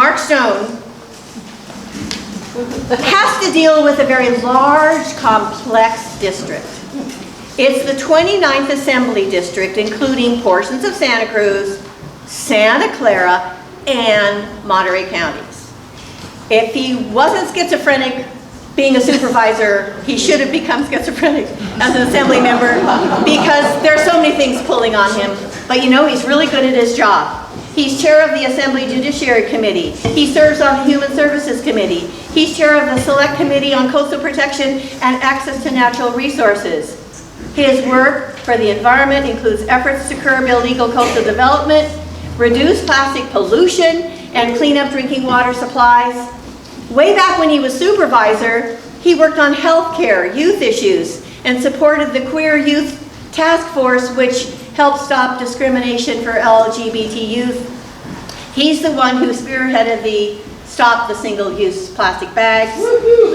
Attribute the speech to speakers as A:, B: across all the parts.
A: Mark Stone has to deal with a very large, complex district. It's the 29th Assembly District, including portions of Santa Cruz, Santa Clara, and Monterey counties. If he wasn't schizophrenic being a supervisor, he should have become schizophrenic as an assembly member because there are so many things pulling on him. But you know, he's really good at his job. He's chair of the Assembly Judiciary Committee. He serves on the Human Services Committee. He's chair of the Select Committee on Coastal Protection and Access to Natural Resources. His work for the environment includes efforts to curb illegal coastal development, reduce plastic pollution, and clean up drinking water supplies. Way back when he was supervisor, he worked on healthcare, youth issues, and supported the Queer Youth Task Force, which helped stop discrimination for LGBT youth. He's the one who spearheaded the Stop the Single-Use Plastic Bags. But the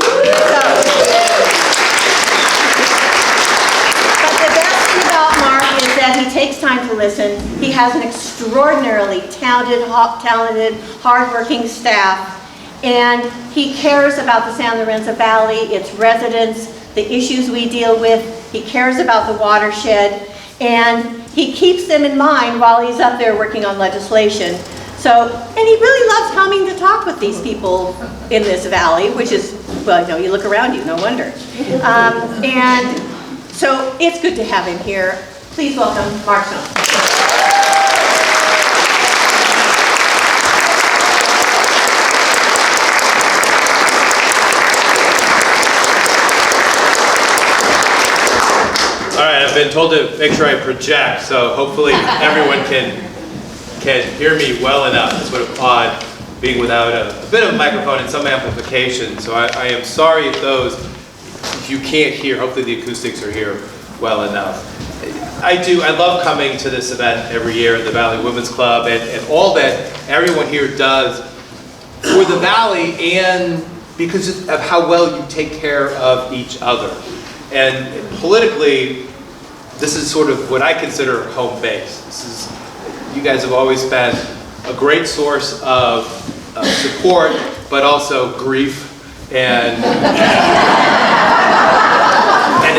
A: best thing about Mark is that he takes time to listen. He has an extraordinarily talented, hardworking staff. And he cares about the San Lorenzo Valley, its residents, the issues we deal with. He cares about the watershed, and he keeps them in mind while he's up there working on legislation. So, and he really loves coming to talk with these people in this valley, which is, well, you know, you look around you, no wonder. And so it's good to have him here. Please welcome Mark Stone.
B: I've been told to make sure I project, so hopefully everyone can hear me well enough. It's sort of odd being without a bit of a microphone and some amplification, so I am sorry if you can't hear. Hopefully the acoustics are here well enough. I love coming to this event every year at the Valley Women's Club and all that everyone here does for the Valley and because of how well you take care of each other. And politically, this is sort of what I consider home base. You guys have always been a great source of support, but also grief and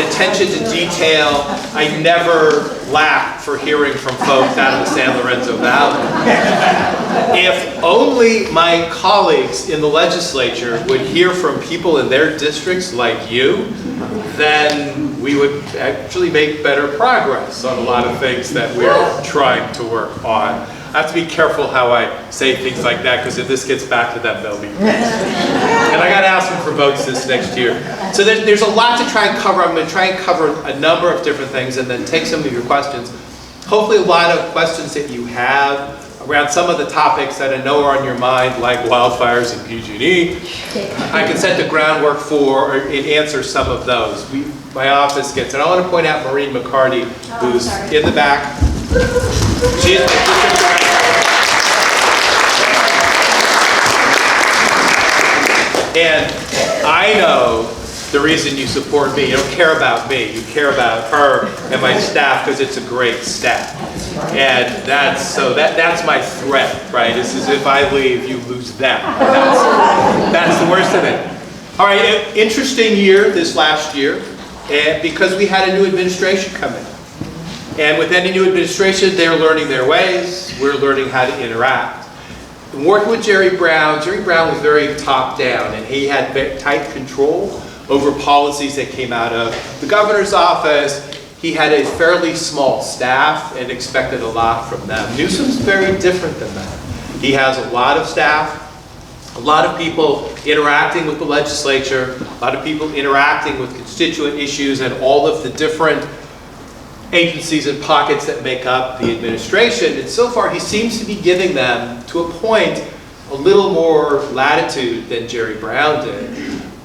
B: attention to detail. I never lack for hearing from folks out of the San Lorenzo Valley. If only my colleagues in the legislature would hear from people in their districts like you, then we would actually make better progress on a lot of things that we're trying to work on. I have to be careful how I say things like that, because if this gets back to them, they'll be pissed. And I got to ask them for votes this next year. So there's a lot to try and cover. I'm going to try and cover a number of different things and then take some of your questions. Hopefully a lot of questions that you have around some of the topics that I know are on your mind, like wildfires and PG&E. I can set the groundwork for and answer some of those. My office gets, and I want to point out Maureen McCarty, who's in the back. She is my district director. And I know the reason you support me. You don't care about me. You care about her and my staff because it's a great staff. And that's my threat, right? This is if I leave, you lose them. That's the worst of it. All right, interesting year this last year, and because we had a new administration come in. And with any new administration, they're learning their ways. We're learning how to interact. And working with Jerry Brown was very top down, and he had tight control over policies that came out of the governor's office. He had a fairly small staff and expected a lot from them. Newsom's very different than that. He has a lot of staff, a lot of people interacting with the legislature, a lot of people interacting with constituent issues and all of the different agencies and pockets that make up the administration. And so far he seems to be giving them, to a point, a little more latitude than Jerry Brown did.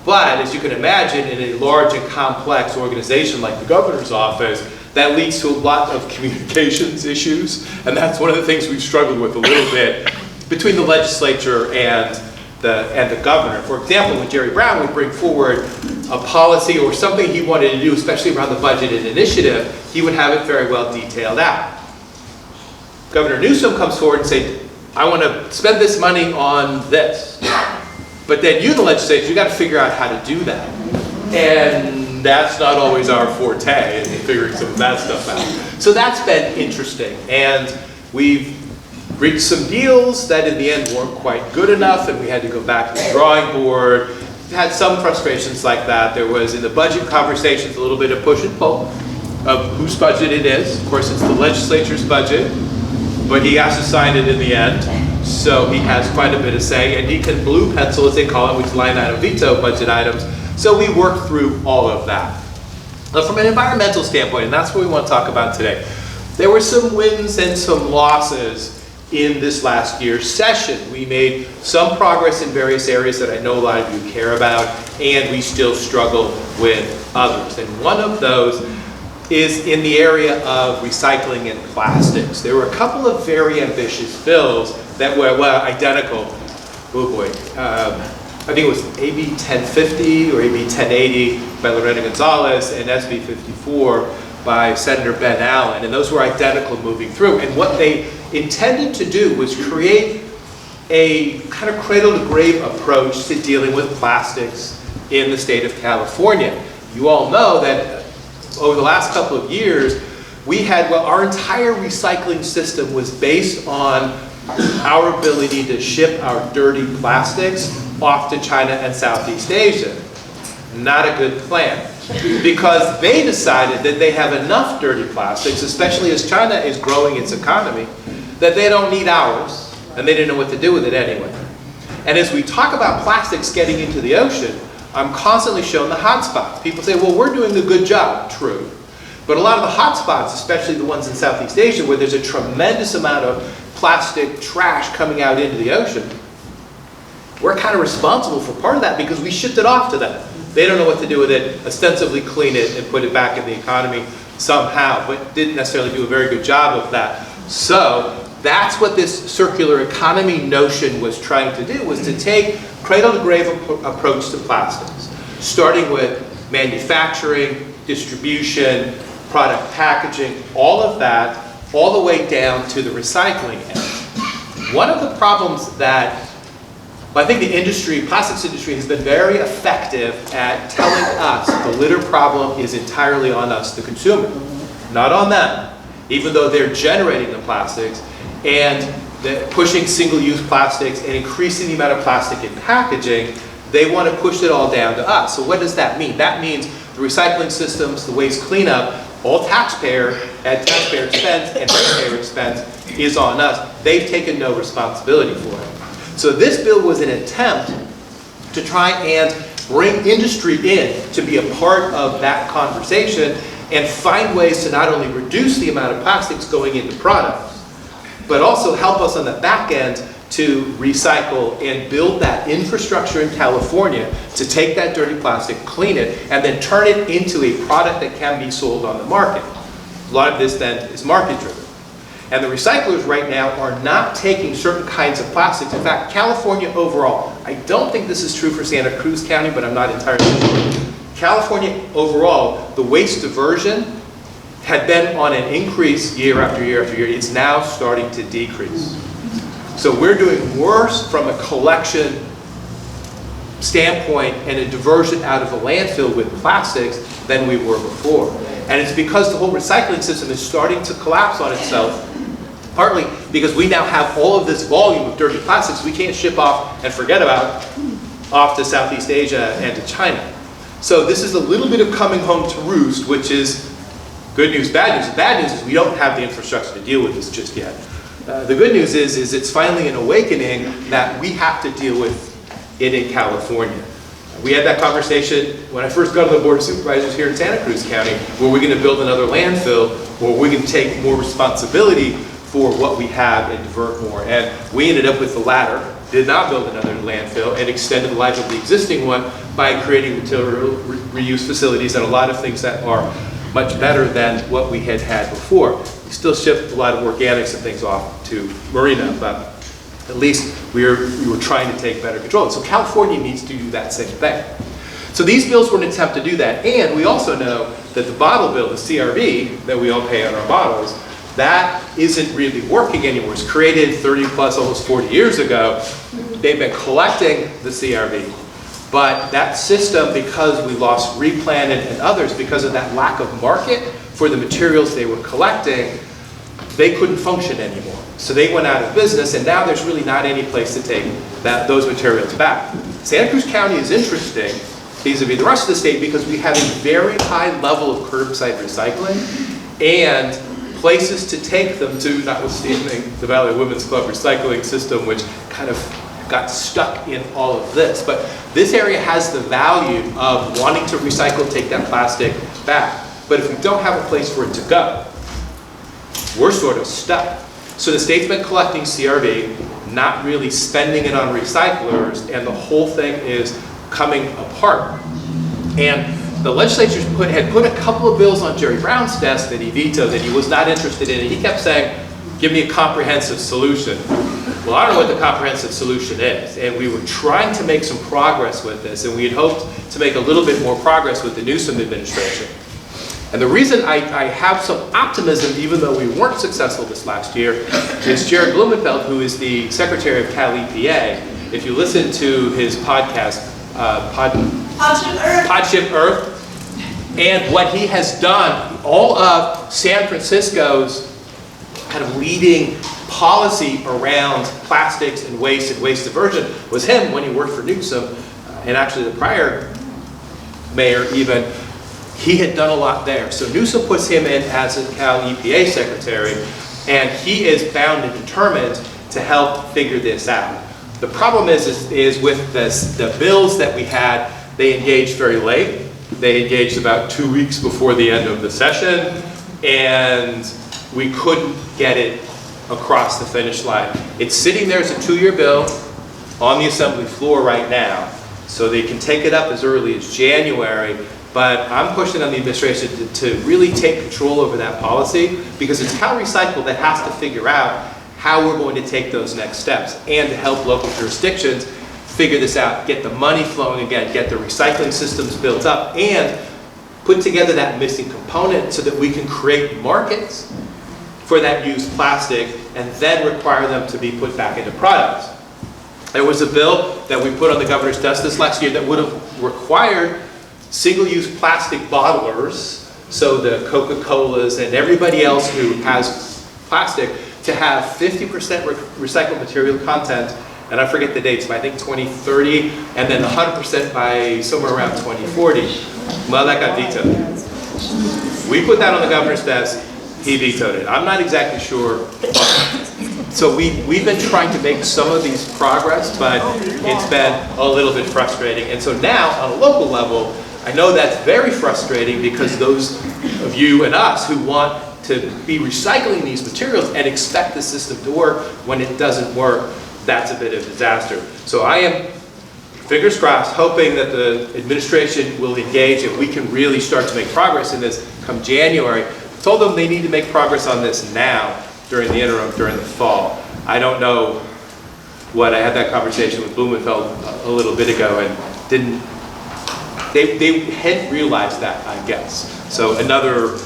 B: But as you can imagine, in a large and complex organization like the governor's office, that leads to a lot of communications issues. And that's one of the things we've struggled with a little bit between the legislature and the governor. For example, when Jerry Brown would bring forward a policy or something he wanted to do, especially around the budget and initiative, he would have it very well detailed out. Governor Newsom comes forward and says, I want to spend this money on this. But then you, the legislature, you got to figure out how to do that. And that's not always our forte, in figuring some of that stuff out. So that's been interesting. And we've reached some deals that in the end weren't quite good enough, and we had to go back to the drawing board. We've had some frustrations like that. There was, in the budget conversations, a little bit of push and pull of whose budget it is. Of course, it's the legislature's budget, but he has to sign it in the end. So he has quite a bit of say, and he can blue pencil, as they call it, which is line item veto budget items. So we worked through all of that. Now, from an environmental standpoint, and that's what we want to talk about today, there were some wins and some losses in this last year's session. We made some progress in various areas that I know a lot of you care about, and we still struggle with others. And one of those is in the area of recycling and plastics. There were a couple of very ambitious bills that were, well, identical. Oh boy. I think it was AB 1050 or AB 1080 by Lorenzo Gonzalez and SB 54 by Senator Ben Allen. And those were identical moving through. And what they intended to do was create a kind of cradle-to-grave approach to dealing with plastics in the state of California. You all know that over the last couple of years, we had, well, our entire recycling system was based on our ability to ship our dirty plastics off to China and Southeast Asia. Not a good plan, because they decided that they have enough dirty plastics, especially as China is growing its economy, that they don't need ours, and they didn't know what to do with it anyway. And as we talk about plastics getting into the ocean, I'm constantly shown the hot spots. People say, well, we're doing a good job. True. But a lot of the hot spots, especially the ones in Southeast Asia, where there's a tremendous amount of plastic trash coming out into the ocean, we're kind of responsible for part of that because we shipped it off to them. They don't know what to do with it, ostensibly clean it and put it back in the economy somehow, but didn't necessarily do a very good job of that. So that's what this circular economy notion was trying to do, was to take cradle-to-grave approach to plastics, starting with manufacturing, distribution, product packaging, all of that, all the way down to the recycling end. One of the problems that I think the industry, plastics industry, has been very effective at telling us the litter problem is entirely on us, the consumer, not on them, even though they're generating the plastics and pushing single-use plastics and increasing the amount of plastic in packaging. They want to push it all down to us. So what does that mean? That means the recycling systems, the waste cleanup, all taxpayer expense and taxpayer expense is on us. They've taken no responsibility for it. So this bill was an attempt to try and bring industry in to be a part of that conversation and find ways to not only reduce the amount of plastics going into products, but also help us on the back end to recycle and build that infrastructure in California to take that dirty plastic, clean it, and then turn it into a product that can be sold on the market. A lot of this then is market driven. And the recyclers right now are not taking certain kinds of plastics. In fact, California overall, I don't think this is true for Santa Cruz County, but I'm not entirely sure. California overall, the waste diversion had been on an increase year after year after year. It's now starting to decrease. So we're doing worse from a collection standpoint and a diversion out of the landfill with plastics than we were before. And it's because the whole recycling system is starting to collapse on itself, partly because we now have all of this volume of dirty plastics we can't ship off and forget about off to Southeast Asia and to China. So this is a little bit of coming home to roost, which is good news, bad news. The bad news is we don't have the infrastructure to deal with this just yet. The good news is it's finally an awakening that we have to deal with it in California. We had that conversation when I first got on the Board of Supervisors here in Santa Cruz County. Were we going to build another landfill, or were we going to take more responsibility for what we have and divert more? And we ended up with the latter, did not build another landfill, and extended the life of the existing one by creating material reuse facilities and a lot of things that are much better than what we had had before. We still ship a lot of organics and things off to Marina, but at least we were trying to take better control. So California needs to do that same thing. So these bills were an attempt to do that, and we also know that the bottle bill, the CRB, that we all pay on our bottles, That isn't really working anymore. It was created 30 plus, almost 40 years ago. They've been collecting the CRV. But that system, because we lost Replan and others, because of that lack of market for the materials they were collecting, they couldn't function anymore. So they went out of business, and now there's really not any place to take those materials back. Santa Cruz County is interesting vis-a-vis the rest of the state because we have a very high level of curbside recycling and places to take them to, notwithstanding the Valley Women's Club recycling system, which kind of got stuck in all of this. But this area has the value of wanting to recycle, take that plastic back. But if we don't have a place for it to go, we're sort of stuck. So the state's been collecting CRV, not really spending it on recyclers, and the whole thing is coming apart. And the legislature had put a couple of bills on Jerry Brown's desk that he vetoed, that he was not interested in, and he kept saying, give me a comprehensive solution. Well, I don't know what the comprehensive solution is, and we were trying to make some progress with this, and we had hoped to make a little bit more progress with the Newsom administration. And the reason I have some optimism, even though we weren't successful this last year, is Jared Blumenfeld, who is the Secretary of Cal EPA. If you listen to his podcast, Podship Earth, and what he has done, all of San Francisco's kind of leading policy around plastics and waste diversion was him when he worked for Newsom, and actually the prior mayor even. He had done a lot there. So Newsom puts him in as a Cal EPA secretary, and he is bound and determined to help figure this out. The problem is with the bills that we had, they engaged very late. They engaged about 2 weeks before the end of the session, and we couldn't get it across the finish line. It's sitting there as a 2-year bill on the assembly floor right now, so they can take it up as early as January. But I'm pushing on the administration to really take control over that policy, because it's Cal Recycle that has to figure out how we're going to take those next steps, and to help local jurisdictions figure this out, get the money flowing again, get the recycling systems built up, and put together that missing component so that we can create markets for that used plastic and then require them to be put back into products. There was a bill that we put on the governor's desk this last year that would have required single-use plastic bottlers, so the Coca-Colas and everybody else who has plastic, to have 50% recycled material content, and I forget the dates, but I think 2030, and then 100% by somewhere around 2040. Well, that got vetoed. We put that on the governor's desk, he vetoed it. I'm not exactly sure. So we've been trying to make some of these progress, but it's been a little bit frustrating. And so now, on a local level, I know that's very frustrating, because those of you and us who want to be recycling these materials and expect the system to work, when it doesn't work, that's a bit of a disaster. So I am, fingers crossed, hoping that the administration will engage and we can really start to make progress in this come January. I told them they need to make progress on this now, during the interim, during the fall. I don't know what, I had that conversation with Blumenfeld a little bit ago, and didn't, they hadn't realized that, I guess. So another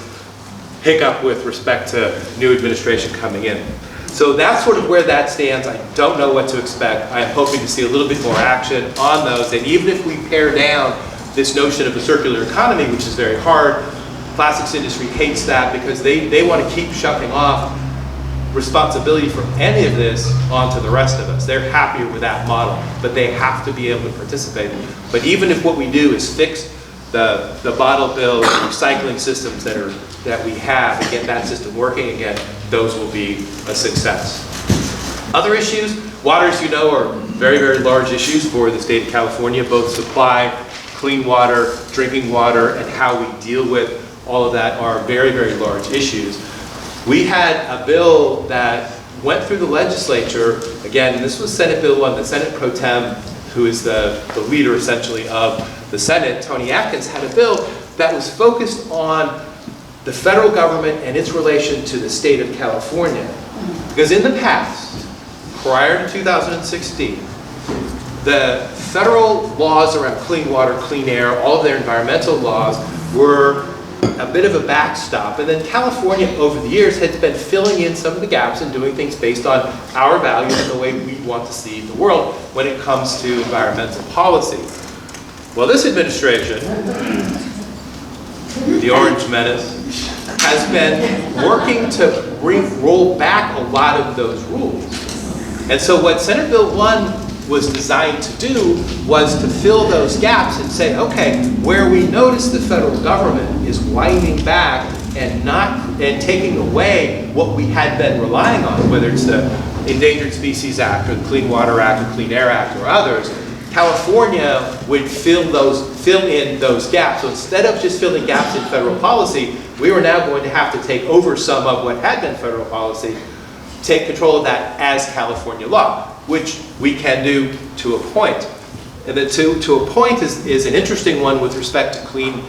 B: hiccup with respect to new administration coming in. So that's sort of where that stands. I don't know what to expect. I'm hoping to see a little bit more action on those. And even if we pare down this notion of a circular economy, which is very hard, plastics industry hates that, because they want to keep shuffling off responsibility for any of this onto the rest of us. They're happier with that model, but they have to be able to participate. But even if what we do is fix the bottle bill and recycling systems that we have and get that system working again, those will be a success. Other issues, water, as you know, are very, very large issues for the state of California, both supply, clean water, drinking water, and how we deal with all of that are very, very large issues. We had a bill that went through the legislature, again, this was Senate Bill 1, the Senate Pro Tem, who is the leader essentially of the Senate, Tony Atkins, had a bill that was focused on the federal government and its relation to the state of California. Because in the past, prior to 2016, the federal laws around clean water, clean air, all of their environmental laws were a bit of a backstop. And then California, over the years, has been filling in some of the gaps and doing things based on our values and the way we want to see the world when it comes to environmental policy. Well, this administration, the Orange Menace, has been working to roll back a lot of those rules. And so what Senate Bill 1 was designed to do was to fill those gaps and say, okay, where we notice the federal government is winding back and taking away what we had been relying on, whether it's the Endangered Species Act or the Clean Water Act or Clean Air Act or others, California would fill in those gaps. So instead of just filling gaps in federal policy, we were now going to have to take over some of what had been federal policy, take control of that as California law, which we can do to a point. And the to a point is an interesting one with respect to clean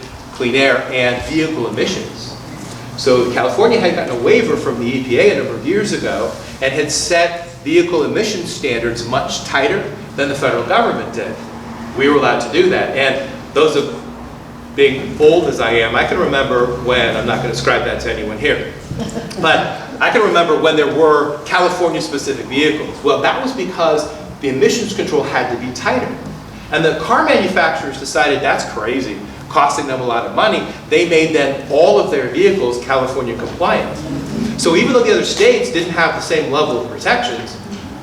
B: air and vehicle emissions. So California had gotten a waiver from the EPA a number of years ago and had set vehicle emission standards much tighter than the federal government did. We were allowed to do that. And those of being old as I am, I can remember when, I'm not going to describe that to anyone here, but I can remember when there were California-specific vehicles. Well, that was because the emissions control had to be tighter. And the car manufacturers decided that's crazy, costing them a lot of money. They made then all of their vehicles California compliant. So even though the other states didn't have the same level of protections,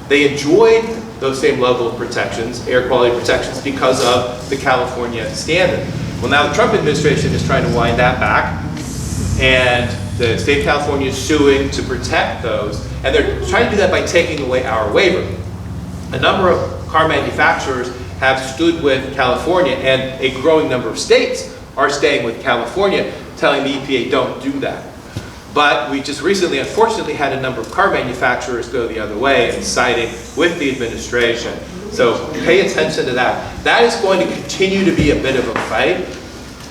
B: they enjoyed those same level of protections, air quality protections, because of the California standard. Well, now the Trump administration is trying to wind that back, and the state of California is suing to protect those, and they're trying to do that by taking away our waiver. A number of car manufacturers have stood with California, and a growing number of states are staying with California, telling the EPA don't do that. But we just recently, unfortunately, had a number of car manufacturers go the other way and siding with the administration. So pay attention to that. That is going to continue to be a bit of a fight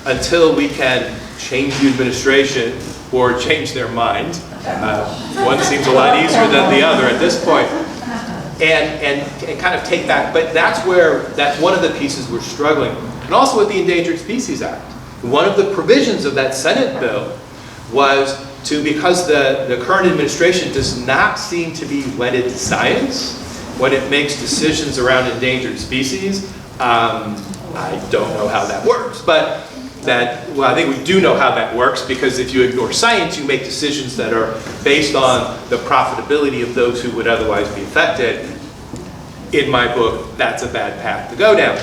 B: until we can change the administration or change their mind. One seems a lot easier than the other at this point. And kind of take that. But that's one of the pieces we're struggling. And also with the Endangered Species Act. One of the provisions of that Senate bill was because the current administration does not seem to be wedded to science when it makes decisions around endangered species. I don't know how that works, but well, I think we do know how that works, because if you ignore science, you make decisions that are based on the profitability of those who would otherwise be affected. In my book, that's a bad path to go down.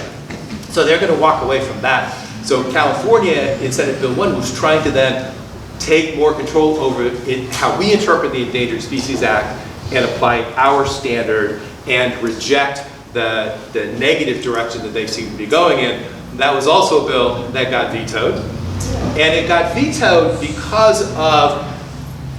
B: So they're going to walk away from that. So California, in Senate Bill 1, was trying to then take more control over how we interpret the Endangered Species Act and apply our standard and reject the negative direction that they seem to be going in. That was also a bill that got vetoed. And it got vetoed because of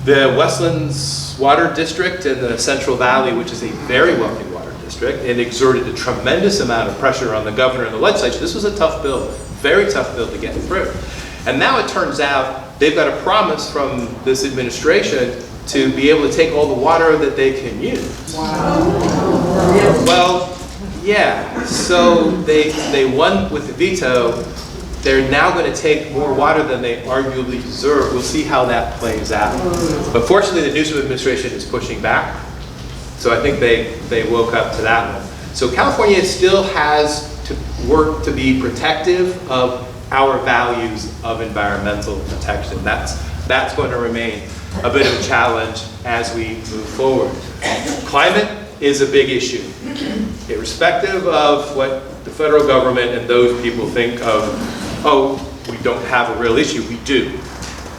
B: the Westlands Water District and the Central Valley, which is a very wealthy water district, and exerted a tremendous amount of pressure on the governor and the legislature. This was a tough bill, very tough bill to get through. And now it turns out they've got a promise from this administration to be able to take all the water that they can use. Wow. Well, yeah, so they won with the veto. They're now going to take more water than they arguably deserve. We'll see how that plays out. But fortunately, the Newsom administration is pushing back. So I think they woke up to that one. So California still has to work to be protective of our values of environmental protection. That's going to remain a bit of a challenge as we move forward. Climate is a big issue. Irrespective of what the federal government and those people think of, oh, we don't have a real issue, we do.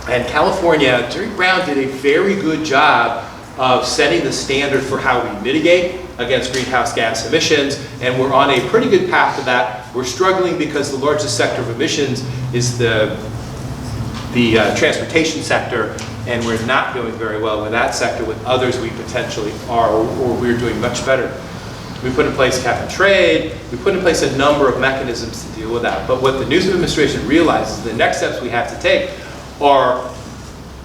B: And California, Jerry Brown did a very good job of setting the standard for how we mitigate against greenhouse gas emissions, and we're on a pretty good path to that. We're struggling because the largest sector of emissions is the transportation sector, and we're not doing very well with that sector. With others, we potentially are, or we're doing much better. We put in place cap and trade. We put in place a number of mechanisms to deal with that. But what the Newsom administration realizes, the next steps we have to take are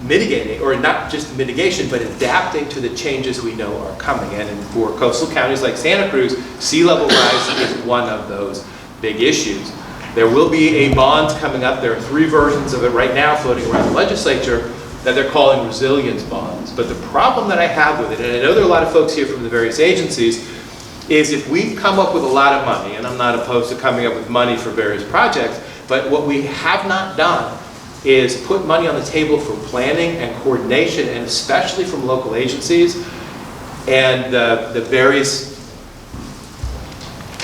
B: mitigating, or not just mitigation, but adapting to the changes we know are coming. And for coastal counties like Santa Cruz, sea level rise is one of those big issues. There will be a bond coming up. There are 3 versions of it right now floating around the legislature that they're calling resilience bonds. But the problem that I have with it, and I know there are a lot of folks here from the various agencies, is if we come up with a lot of money, and I'm not opposed to coming up with money for various projects, but what we have not done is put money on the table for planning and coordination, and especially from local agencies and the various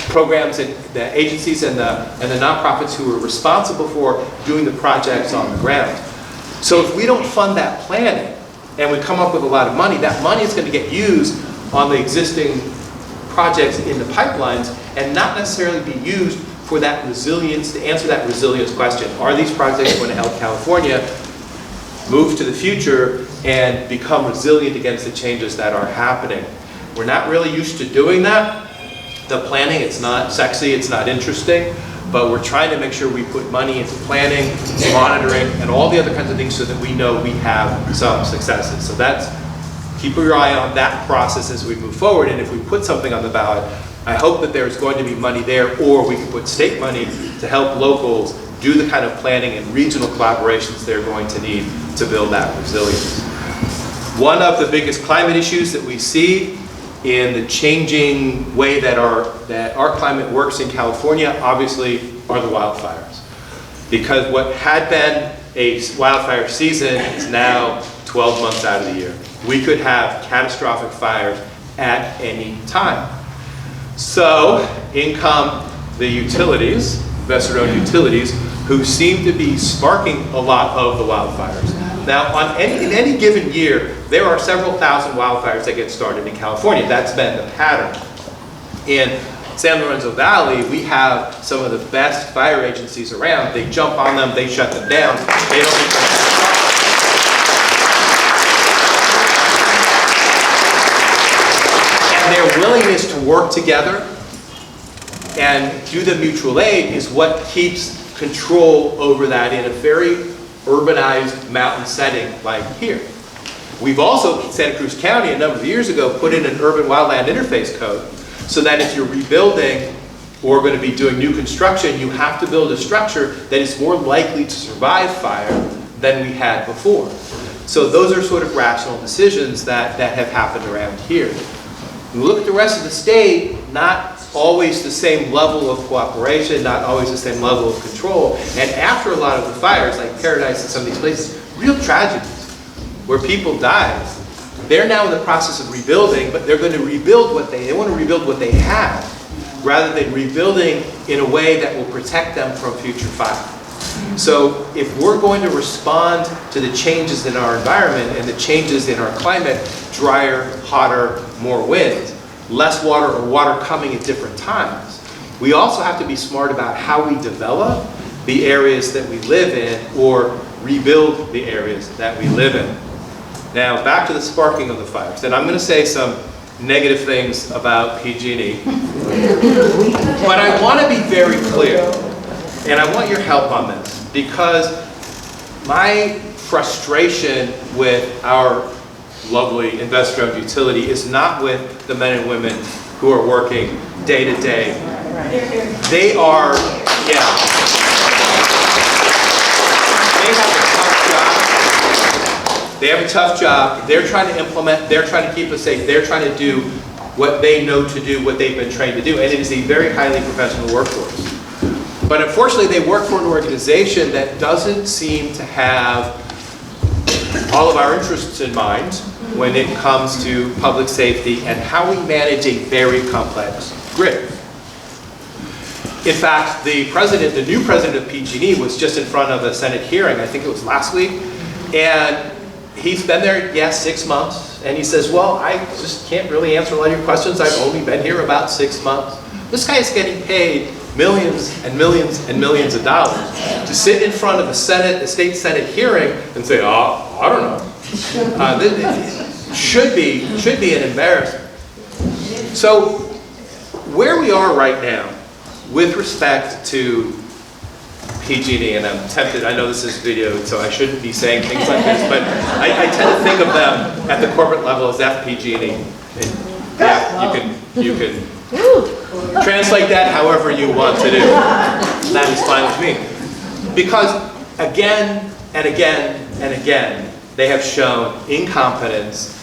B: programs and the agencies and the nonprofits who are responsible for doing the projects on the ground. So if we don't fund that planning and we come up with a lot of money, that money is going to get used on the existing projects in the pipelines and not necessarily be used for that resilience, to answer that resilience question. Are these projects going to help California move to the future and become resilient against the changes that are happening? We're not really used to doing that. The planning, it's not sexy, it's not interesting, but we're trying to make sure we put money into planning, monitoring, and all the other kinds of things so that we know we have some successes. So that's, keep your eye on that process as we move forward, and if we put something on the ballot, I hope that there's going to be money there, or we can put state money to help locals do the kind of planning and regional collaborations they're going to need to build that resilience. One of the biggest climate issues that we see in the changing way that our climate works in California, obviously, are the wildfires. Because what had been a wildfire season is now 12 months out of the year. We could have catastrophic fires at any time. So, in come the utilities, investor-owned utilities, who seem to be sparking a lot of the wildfires. Now, in any given year, there are several thousand wildfires that get started in California. That's been the pattern. In San Lorenzo Valley, we have some of the best fire agencies around. They jump on them, they shut them down. They don't make them. And their willingness to work together and do the mutual aid is what keeps control over that in a very urbanized mountain setting like here. We've also, Santa Cruz County, a number of years ago, put in an urban wildland interface code so that if you're rebuilding or going to be doing new construction, you have to build a structure that is more likely to survive fire than we had before. So those are sort of rational decisions that have happened around here. When we look at the rest of the state, not always the same level of cooperation, not always the same level of control. And after a lot of the fires, like Paradise and some of these places, real tragedies where people died. They're now in the process of rebuilding, but they're going to rebuild they want to rebuild what they have, rather than rebuilding in a way that will protect them from future fire. So if we're going to respond to the changes in our environment and the changes in our climate, drier, hotter, more wind, less water or water coming at different times, we also have to be smart about how we develop the areas that we live in or rebuild the areas that we live in. Now, back to the sparking of the fires. And I'm going to say some negative things about PG&E. But I want to be very clear, and I want your help on this, because my frustration with our lovely investor-owned utility is not with the men and women who are working day to day. They are, yeah. They have a tough job. They have a tough job. They're trying to implement, they're trying to keep us safe. They're trying to do what they know to do, what they've been trained to do. And it is a very highly professional workforce. But unfortunately, they work for an organization that doesn't seem to have all of our interests in mind when it comes to public safety and how we manage a very complex grid. In fact, the new president of PG&E was just in front of a Senate hearing, I think it was last week, and he's been there, yes, 6 months, and he says, well, I just can't really answer a lot of your questions. I've only been here about 6 months. This guy is getting paid millions and millions and millions of dollars to sit in front of a state Senate hearing and say, oh, I don't know. This should be an embarrassment. So where we are right now with respect to PG&E, and I'm tempted, I know this is video, so I shouldn't be saying things like this, but I tend to think of them at the corporate level as FPG&E. Yeah, you can translate that however you want to do. that is fine with me. Because again and again and again, they have shown incompetence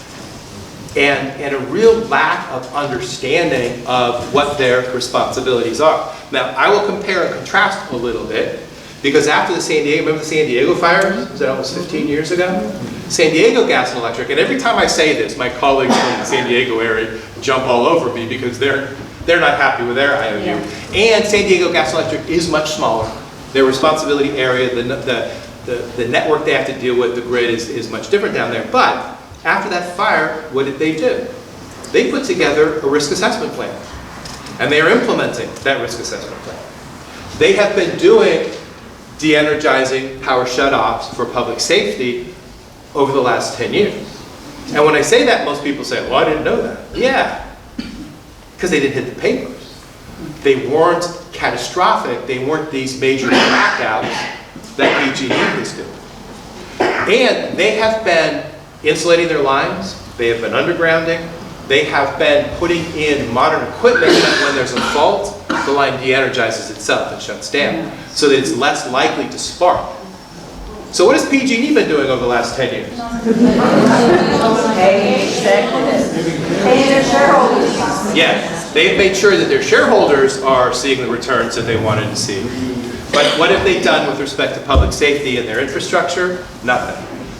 B: and a real lack of understanding of what their responsibilities are. Now, I will compare and contrast a little bit, because after the San Diego, remember the San Diego fires? Was that almost 15 years ago? San Diego Gas and Electric, and every time I say this, my colleagues from the San Diego area jump all over me because they're not happy with their IOU. Yeah. And San Diego Gas and Electric is much smaller. Their responsibility area, the network they have to deal with, the grid is much different down there. But after that fire, what did they do? They put together a risk assessment plan, and they are implementing that risk assessment plan. They have been doing de-energizing power shutoffs for public safety over the last 10 years. And when I say that, most people say, well, I didn't know that. Yeah, because they didn't hit the papers. They weren't catastrophic. They weren't these major blackouts that PG&E is doing. And they have been insulating their lines. They have been undergrounding. They have been putting in modern equipment that when there's a fault, the line de-energizes itself and shuts down, so that it's less likely to spark. So what has PG&E been doing over the last 10 years?
A: Paying their shareholders.
B: Yeah, they've made sure that their shareholders are seeing the returns that they wanted to see. But what have they done with respect to public safety and their infrastructure? Nothing.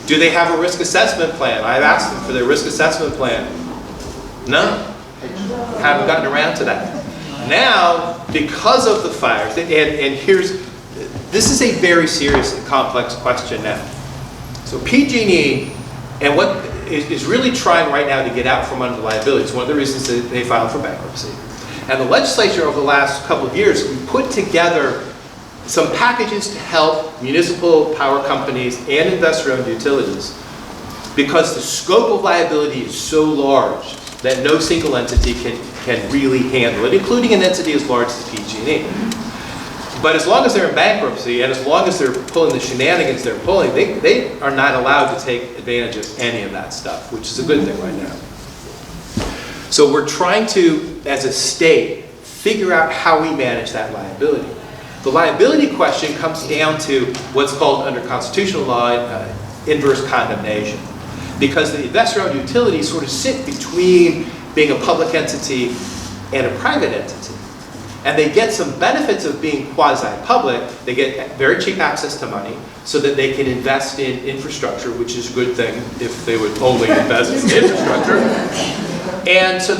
B: Do they have a risk assessment plan? I've asked them for their risk assessment plan. No, haven't gotten around to that. Now, because of the fires, and this is a very serious and complex question now. So PG&E, and what is really trying right now to get out from under the liability, is one of the reasons that they filed for bankruptcy. And the legislature over the last couple of years, we put together some packages to help municipal power companies and investor-owned utilities, because the scope of liability is so large that no single entity can really handle it, including an entity as large as PG&E. But as long as they're in bankruptcy, and as long as they're pulling the shenanigans they're pulling, they are not allowed to take advantage of any of that stuff, which is a good thing right now. So we're trying to, as a state, figure out how we manage that liability. The liability question comes down to what's called, under constitutional law, inverse condemnation. Because the investor-owned utilities sort of sit between being a public entity and a private entity. And they get some benefits of being quasi-public. They get very cheap access to money so that they can invest in infrastructure, which is a good thing if they would only invest in infrastructure. And so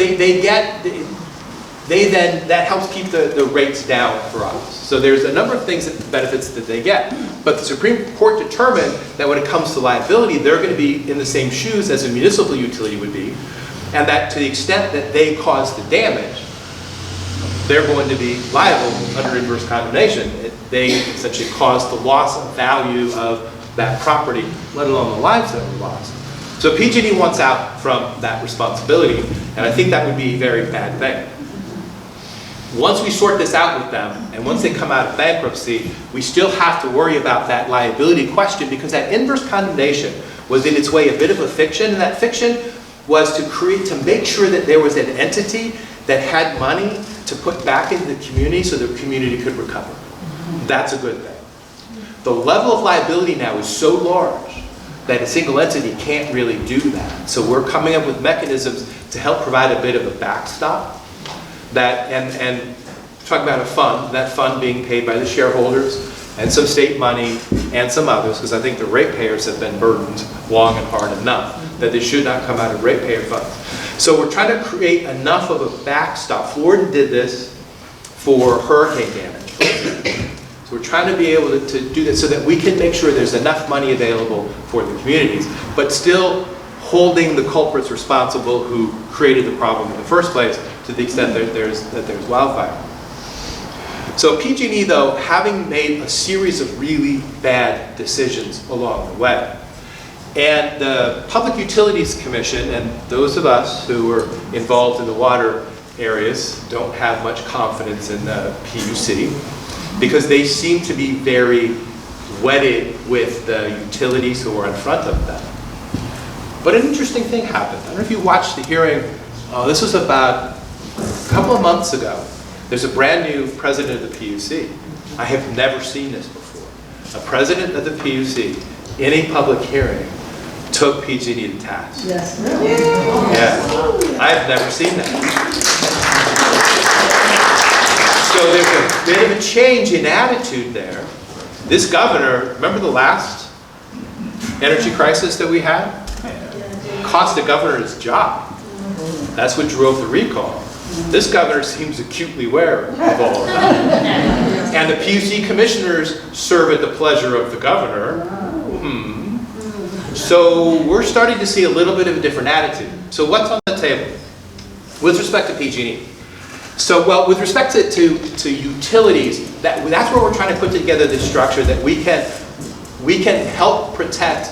B: that helps keep the rates down for us. So there's a number of benefits that they get. But the Supreme Court determined that when it comes to liability, they're going to be in the same shoes as a municipal utility would be, and that to the extent that they cause the damage, they're going to be liable under inverse condemnation. They essentially caused the loss of value of that property, let alone the lives that were lost. So PG&E wants out from that responsibility, and I think that would be a very bad thing. Once we sort this out with them, and once they come out of bankruptcy, we still have to worry about that liability question, because that inverse condemnation was in its way a bit of a fiction, and that fiction was to make sure that there was an entity that had money to put back into the community so the community could recover. That's a good thing. The level of liability now is so large that a single entity can't really do that. So we're coming up with mechanisms to help provide a bit of a backstop. And talking about a fund, that fund being paid by the shareholders and some state money and some others, because I think the ratepayers have been burdened long and hard enough that they should not come out of ratepayer funds. So we're trying to create enough of a backstop. Florida did this for hurricane damage. So we're trying to be able to do this so that we can make sure there's enough money available for the communities, but still holding the culprits responsible who created the problem in the first place, to the extent that there's wildfire. So PG&E, though, having made a series of really bad decisions along the way, and the Public Utilities Commission and those of us who are involved in the water areas don't have much confidence in the PUC, because they seem to be very wedded with the utilities who are in front of them. But an interesting thing happened. I don't know if you watched the hearing. This was about a couple of months ago. There's a brand new president of the PUC. I have never seen this before. A president of the PUC, in a public hearing, took PG&E to task.
C: Yes.
B: Yeah, I've never seen that. So there's a bit of a change in attitude there. This governor, remember the last energy crisis that we had? Cost the governor his job. That's what drove the recall. This governor seems acutely aware of all of that. And the PUC commissioners serve at the pleasure of the governor. So we're starting to see a little bit of a different attitude. So what's on the table with respect to PG&E? So, well, with respect to utilities, that's where we're trying to put together this structure that we can help protect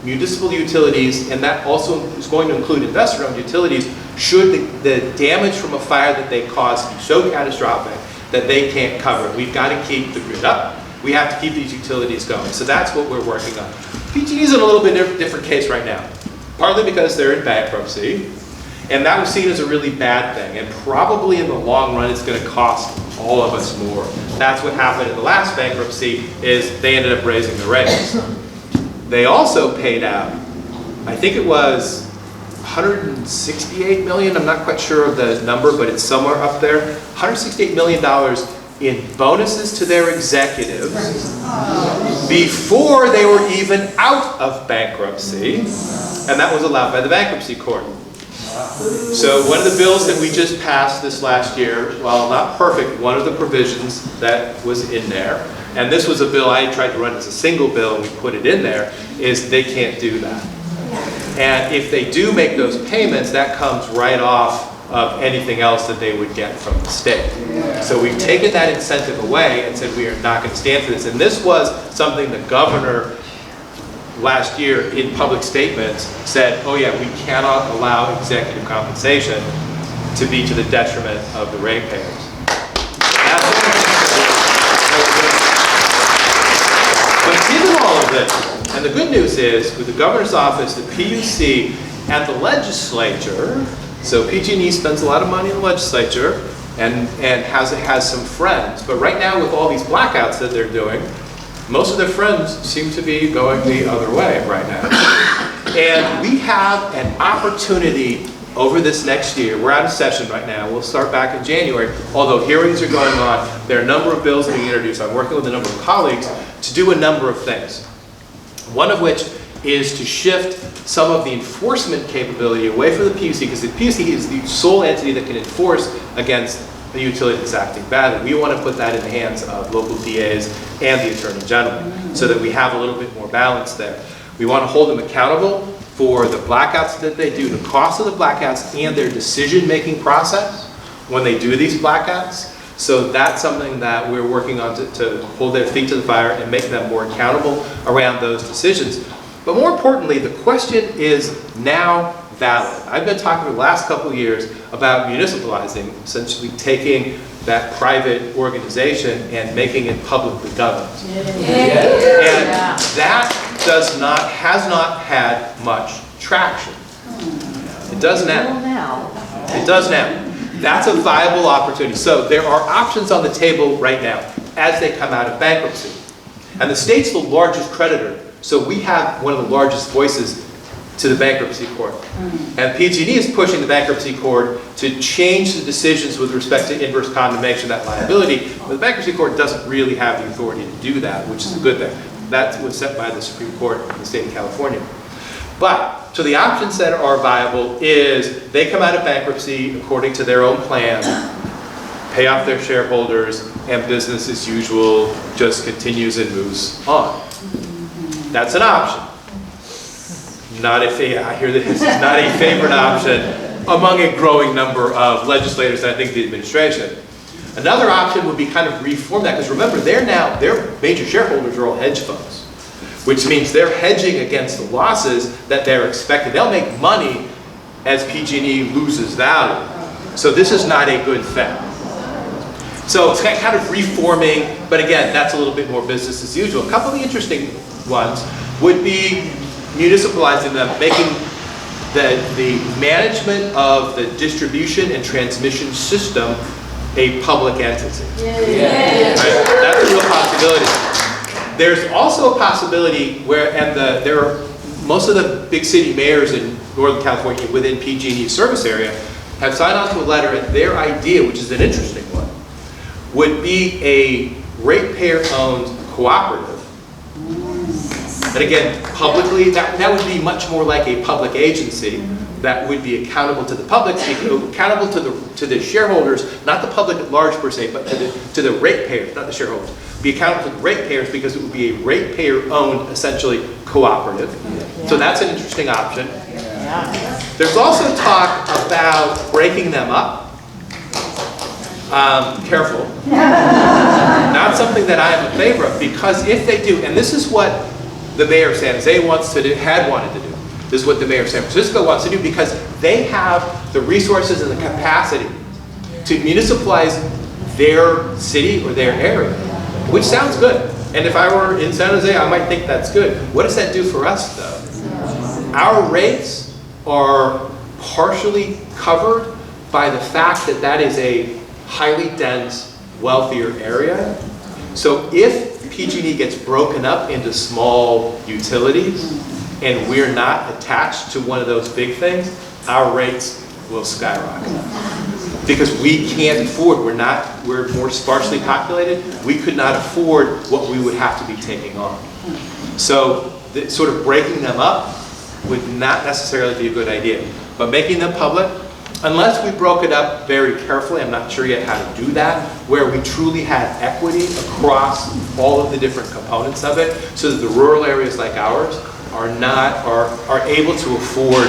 B: municipal utilities, and that also is going to include investor-owned utilities, should the damage from a fire that they cause be so catastrophic that they can't cover it. We've got to keep the grid up. We have to keep these utilities going. So that's what we're working on. PG&E is in a little bit different case right now, partly because they're in bankruptcy, and that was seen as a really bad thing, and probably in the long run it's going to cost all of us more. That's what happened in the last bankruptcy, is they ended up raising the rates. They also paid out, I think it was 168 million, I'm not quite sure of the number, but it's somewhere up there, $168 million in bonuses to their executives before they were even out of bankruptcy, and that was allowed by the bankruptcy court. So one of the bills that we just passed this last year, while not perfect, one of the provisions that was in there, and this was a bill I tried to run as a single bill and we put it in there, is they can't do that. And if they do make those payments, that comes right off of anything else that they would get from the state. So we've taken that incentive away and said we are not going to stand for this. And this was something the governor last year in public statements said, oh yeah, we cannot allow executive compensation to be to the detriment of the ratepayers. But given all of this, and the good news is, with the governor's office, the PUC, and the legislature, so PG&E spends a lot of money in the legislature and has some friends, but right now with all these blackouts that they're doing, most of their friends seem to be going the other way right now. And we have an opportunity over this next year. We're out of session right now. We'll start back in January. Although hearings are going on, there are a number of bills being introduced. I'm working with a number of colleagues to do a number of things. One of which is to shift some of the enforcement capability away from the PUC, because the PUC is the sole entity that can enforce against a utility that's acting badly. We want to put that in the hands of local DAs and the Attorney General so that we have a little bit more balance there. We want to hold them accountable for the blackouts that they do, the cost of the blackouts, and their decision-making process when they do these blackouts. So that's something that we're working on to hold their feet to the fire and make them more accountable around those decisions. But more importantly, the question is now valid. I've been talking for the last couple of years about municipalizing, essentially taking that private organization and making it publicly governed. And that has not had much traction. It does now. It does now. That's a viable opportunity. So there are options on the table right now as they come out of bankruptcy. And the state's the largest creditor, so we have one of the largest voices to the bankruptcy court. And PG&E is pushing the bankruptcy court to change the decisions with respect to inverse condemnation, that liability. But the bankruptcy court doesn't really have the authority to do that, which is a good thing. That was set by the Supreme Court in the state of California. But, so the options that are viable is they come out of bankruptcy according to their own plan, pay off their shareholders, and business as usual just continues and moves on. That's an option. I hear that this is not a favorite option among a growing number of legislators and I think the administration. Another option would be kind of reform that, because remember, their major shareholders are all hedge funds, which means they're hedging against the losses that they're expecting. They'll make money as PG&E loses value. So this is not a good thing. So it's kind of reforming, but again, that's a little bit more business as usual. A couple of the interesting ones would be municipalizing them, making the management of the distribution and transmission system a public entity. Right? That's a real possibility. There's also a possibility where, and there are most of the big city mayors in Northern California within PG&E's service area have signed on to a letter, and their idea, which is an interesting one, would be a ratepayer-owned cooperative. And again, publicly, that would be much more like a public agency that would be accountable to the public, accountable to the shareholders, not the public at large per se, but to the ratepayers, not the shareholders. Be accountable to the ratepayers because it would be a ratepayer-owned, essentially, cooperative. So that's an interesting option. There's also talk about breaking them up. Careful. Not something that I am in favor of, because if they do, and this is what the mayor of San Jose wants to do, had wanted to do. This is what the mayor of San Francisco wants to do, because they have the resources and the capacity to municipalize their city or their area, which sounds good. And if I were in San Jose, I might think that's good. What does that do for us, though? Our rates are partially covered by the fact that that is a highly dense, wealthier area. So if PG&E gets broken up into small utilities and we're not attached to one of those big things, our rates will skyrocket. Because we can't afford, we're more sparsely populated, we could not afford what we would have to be taking on. So sort of breaking them up would not necessarily be a good idea. But making them public, unless we broke it up very carefully, I'm not sure yet how to do that, where we truly had equity across all of the different components of it, so that the rural areas like ours are able to afford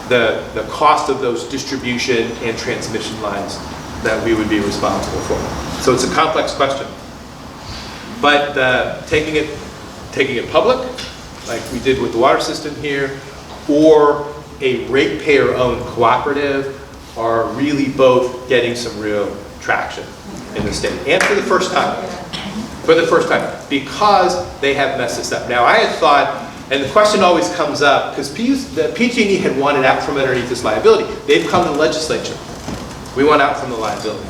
B: the cost of those distribution and transmission lines that we would be responsible for. So it's a complex question. But taking it public, like we did with the water system here, or a ratepayer-owned cooperative, are really both getting some real traction in the state. And for the first time. For the first time. Because they have messed this up. Now I had thought, and the question always comes up, because the PG&E had wanted out from underneath this liability. They've come to the legislature. We want out from the liability.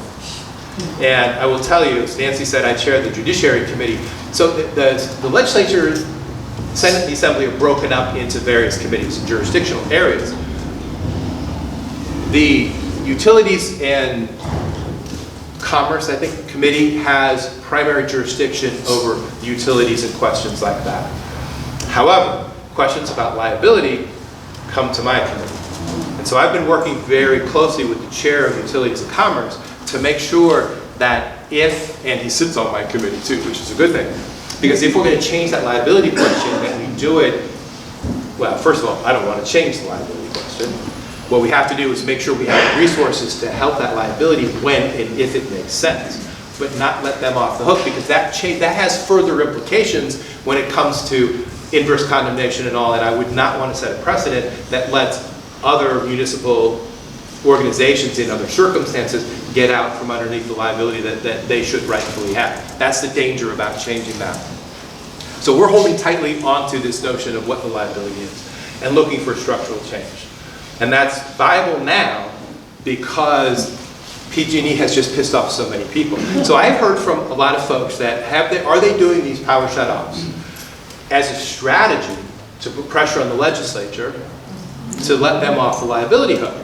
B: And I will tell you, as Nancy said, I chair the Judiciary Committee. So the legislature, Senate and the Assembly are broken up into various committees and jurisdictional areas. The Utilities and Commerce, I think, committee has primary jurisdiction over utilities and questions like that. However, questions about liability come to my committee. And so I've been working very closely with the chair of Utilities and Commerce to make sure that and he sits on my committee too, which is a good thing, because if we're going to change that liability question, that we do it, well, first of all, I don't want to change the liability question. What we have to do is make sure we have resources to help that liability when and if it makes sense, but not let them off the hook, because that has further implications when it comes to inverse condemnation and all, and I would not want to set a precedent that lets other municipal organizations in other circumstances get out from underneath the liability that they should rightfully have. That's the danger about changing that. So we're holding tightly onto this notion of what the liability is and looking for structural change. And that's viable now because PG&E has just pissed off so many people. So I've heard from a lot of folks that are they doing these power shutoffs as a strategy to put pressure on the legislature to let them off the liability hook.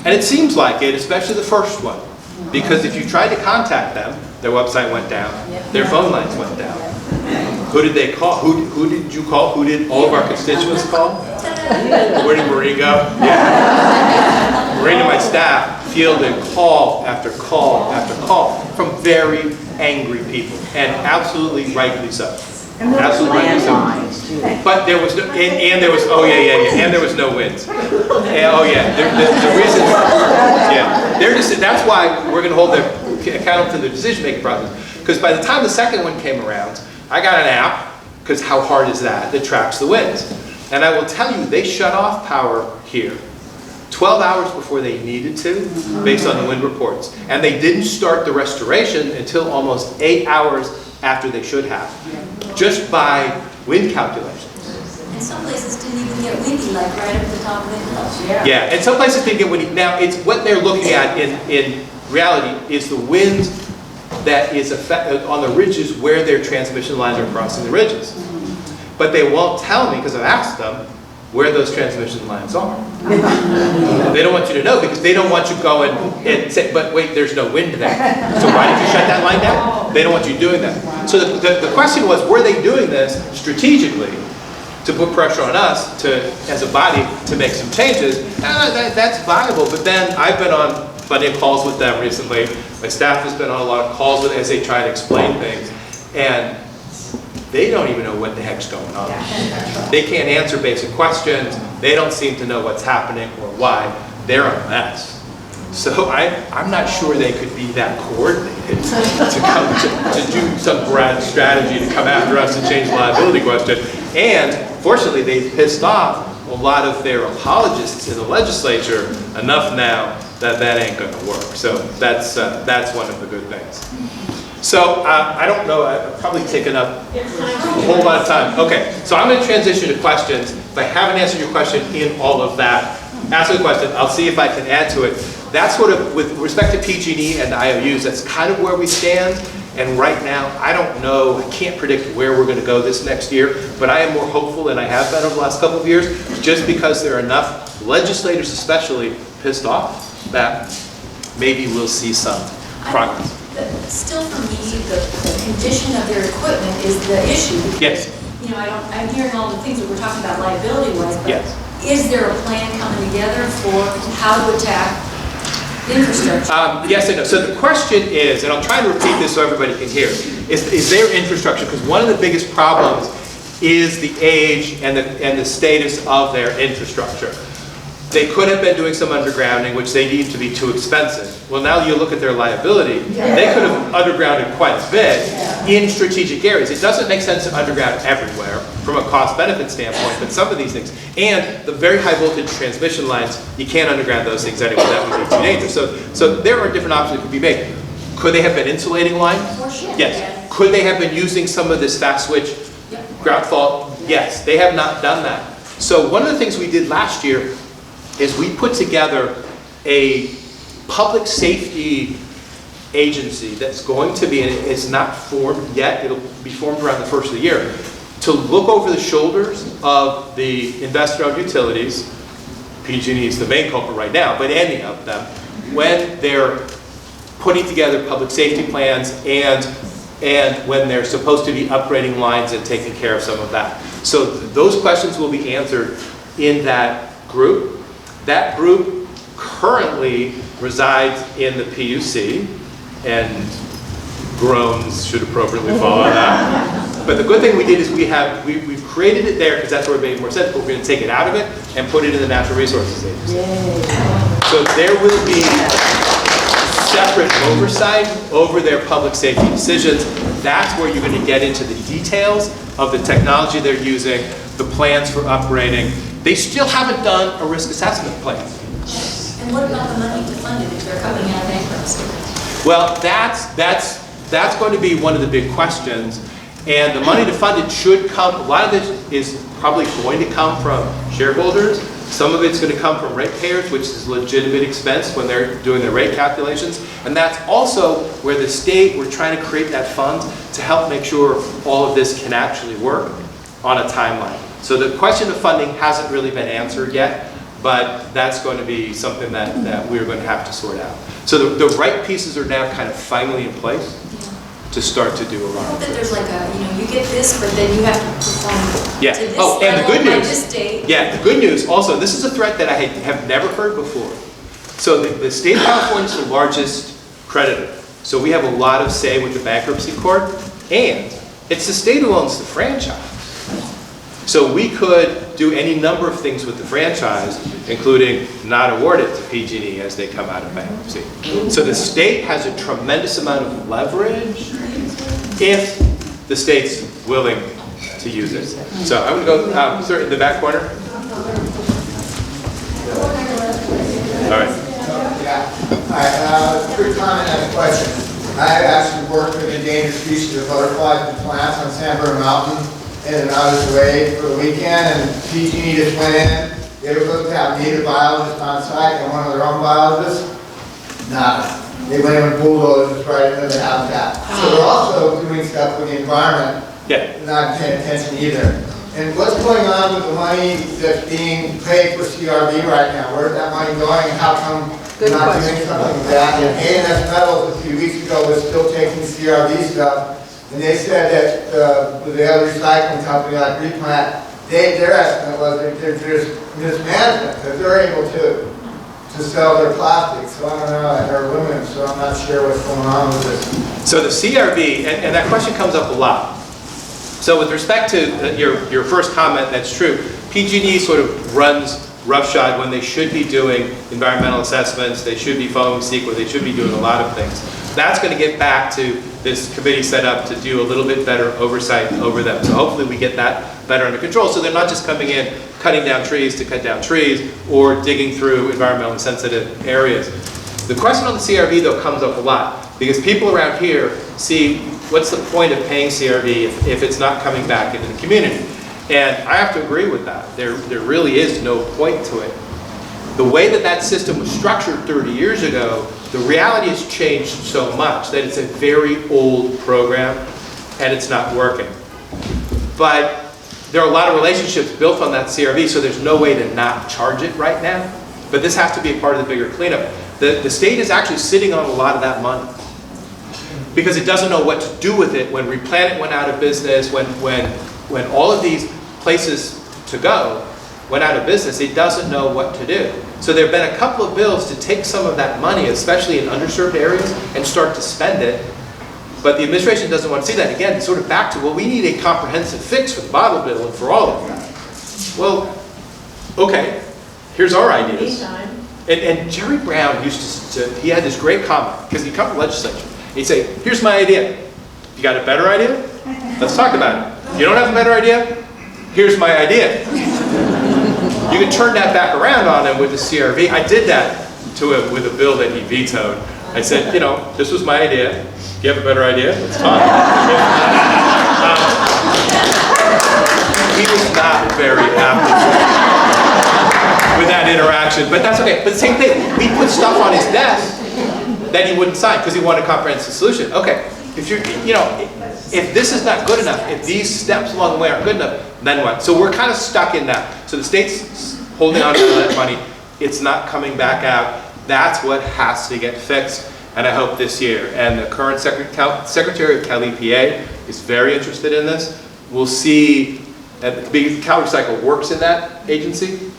B: And it seems like it, especially the first one. Because if you tried to contact them, their website went down, their phone lines went down. Who did they call? Who did you call? Who did all of our constituents call? Where did Maureen go? Yeah. Maureen and my staff fielded call after call after call from very angry people, and absolutely rightly so. Absolutely rightly so. But there was no, and there was, and there was no wins. And, the reason, they're just, that's why we're going to hold them accountable to the decision-making process. Because by the time the second one came around, I got an app, because how hard is that tracks the winds. And I will tell you, they shut off power here 12 hours before they needed to, based on the wind reports. And they didn't start the restoration until almost 8 hours after they should have, just by wind calculations.
C: And some places didn't even get windy, like right up the top of the hill.
B: Yeah, and some places didn't get windy. Now, it's what they're looking at in reality is the wind that is on the ridges where their transmission lines are crossing the ridges. But they won't tell me, because I've asked them, where those transmission lines are. They don't want you to know because they don't want you going and say, but wait, there's no wind there. So why did you shut that line down? They don't want you doing that. So the question was, were they doing this strategically to put pressure on us to, as a body, to make some changes? That's viable, but then I've been on plenty of calls with them recently. My staff has been on a lot of calls with as they try to explain things. And they don't even know what the heck's going on. They can't answer basic questions. They don't seem to know what's happening or why. They're a mess. So I'm not sure they could be that coordinated to come to do some grand strategy to come after us and change the liability question. And fortunately, they've pissed off a lot of their apologists in the legislature enough now that that ain't going to work. So that's one of the good things. So I don't know, I've probably taken up a whole lot of time. Okay, so I'm going to transition to questions. If I haven't answered your question in all of that, ask the question. I'll see if I can add to it. That's sort of, with respect to PG&E and IOUs, that's kind of where we stand. And right now, I don't know, I can't predict where we're going to go this next year, but I am more hopeful than I have been over the last couple of years, just because there are enough legislators especially pissed off that maybe we'll see some progress.
C: Still for me, the condition of their equipment is the issue.
B: Yes.
C: You know, I'm hearing all the things that we're talking about liability-wise, but
B: Yes.
C: is there a plan coming together for how to attack infrastructure?
B: Yes and no. So the question is, and I'll try to repeat this so everybody can hear, is their infrastructure, because one of the biggest problems is the age and the status of their infrastructure. They could have been doing some undergrounding, which they deemed to be too expensive. Well, now you look at their liability, they could have undergrounded quite a bit in strategic areas. It doesn't make sense to underground everywhere from a cost-benefit standpoint, but some of these things, and the very high voltage transmission lines, you can't underground those things anyway, that would be too dangerous. So there are different options that could be made. Could they have been insulating lines? Yes. Could they have been using some of this fast switch ground fault? Yes, they have not done that. So one of the things we did last year is we put together a public safety agency that's going to be, and it's not formed yet, it'll be formed around the first of the year, to look over the shoulders of the investor-owned utilities. PG&E is the main culprit right now, but any of them, when they're putting together public safety plans and when they're supposed to be upgrading lines and taking care of some of that. So those questions will be answered in that group. That group currently resides in the PUC, and groans should appropriately follow that. But the good thing we did is we've created it there because that's where it made more sense, but we're going to take it out of it and put it in the Natural Resources Agency. So there will be separate oversight over their public safety decisions. That's where you're going to get into the details of the technology they're using, the plans for upgrading. They still haven't done a risk assessment plan.
C: And what about the money to fund it if they're coming out of bankruptcy?
B: Well, that's going to be one of the big questions. And the money to fund it should come, a lot of this is probably going to come from shareholders. Some of it's going to come from ratepayers, which is legitimate expense when they're doing their rate calculations. And that's also where the state, we're trying to create that fund to help make sure all of this can actually work on a timeline. So the question of funding hasn't really been answered yet, but that's going to be something that we're going to have to sort out. So the right pieces are now kind of finally in place to start to do a lot
C: I hope
B: of
C: that
B: it.
C: there's like a, you get this, but then you have to perform
B: Yeah.
C: to this
B: Oh, and the
C: level
B: good
C: by
B: news.
C: this date.
B: Yeah, the good news also, this is a threat that I have never heard before. So the state of California is the largest creditor. So we have a lot of say with the bankruptcy court, and it's the state who owns the franchise. So we could do any number of things with the franchise, including not award it to PG&E as they come out of bankruptcy. So the state has a tremendous amount of leverage if the state's willing to use it. So I'm going to go, sir, in the back corner. All right.
D: Yeah. Quick comment and a question. I actually worked with endangered species of butterflies and plants on San Bernardino Mountain, and I was away for the weekend, and PG&E just went in. They were supposed to have native biologists on site and one of their own biologists. Nada. they went in with bulldozers right into the habitat. So they're also doing stuff with the environment,
B: Yeah.
D: not paying attention either. And what's going on with the money that's being paid for CRV right now? Where's that money going and how come we're not doing something with that? And A&S Metals a few weeks ago was still taking CRV stuff, and they said that with the other recycling company like Replant, their estimate was that there's mismanagement, that they're able to sell their plastic. So I don't know, or aluminum, so I'm not sure what's going on with this.
B: So the CRV, and that question comes up a lot. So with respect to your first comment, that's true. PG&E sort of runs roughshod when they should be doing environmental assessments, they should be following CEQA, they should be doing a lot of things. That's going to get back to this committee set up to do a little bit better oversight over them. So hopefully we get that better under control. So they're not just coming in, cutting down trees to cut down trees, or digging through environmentally sensitive areas. The question on the CRV though comes up a lot, because people around here see what's the point of paying CRV if it's not coming back into the community? And I have to agree with that. There really is no point to it. The way that that system was structured 30 years ago, the reality has changed so much that it's a very old program and it's not working. But there are a lot of relationships built on that CRV, so there's no way to not charge it right now. But this has to be a part of the bigger cleanup. The state is actually sitting on a lot of that money because it doesn't know what to do with it. When Replant went out of business, when all of these places to go went out of business, it doesn't know what to do. So there have been a couple of bills to take some of that money, especially in underserved areas, and start to spend it. But the administration doesn't want to see that. Again, sort of back to, well, we need a comprehensive fix for the bottle bill and for all of that. Well, okay, here's our ideas. And Jerry Brown used to he had this great comment, because he come from legislature. He'd say, here's my idea. You got a better idea? Let's talk about it. You don't have a better idea? Here's my idea. You can turn that back around on him with the CRV. I did that to him with a bill that he vetoed. I said, you know, this was my idea. If you have a better idea, let's talk. He was not very happy with that interaction, but that's okay. But the same thing, we put stuff on his desk that he wouldn't sign because he wanted a comprehensive solution. Okay, if you're, you know, if this is not good enough, if these steps along the way aren't good enough, then what? So we're kind of stuck in that. So the state's holding on to that money. It's not coming back out. That's what has to get fixed, and I hope this year. And the current Secretary of Cal EPA is very interested in this. We'll see, because Cal Recycle works in that agency,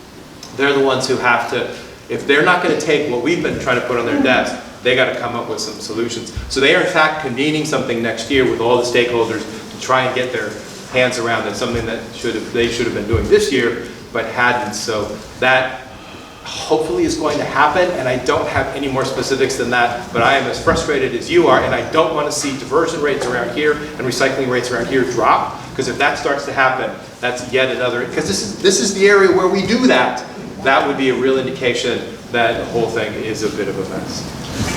B: they're the ones who have to, if they're not going to take what we've been trying to put on their desk, they got to come up with some solutions. So they are in fact convening something next year with all the stakeholders to try and get their hands around it, something that they should have been doing this year, but hadn't. So that hopefully is going to happen, and I don't have any more specifics than that, but I am as frustrated as you are, and I don't want to see diversion rates around here and recycling rates around here drop, because if that starts to happen, that's yet another, because this is the area where we do that. That would be a real indication that the whole thing is a bit of a mess.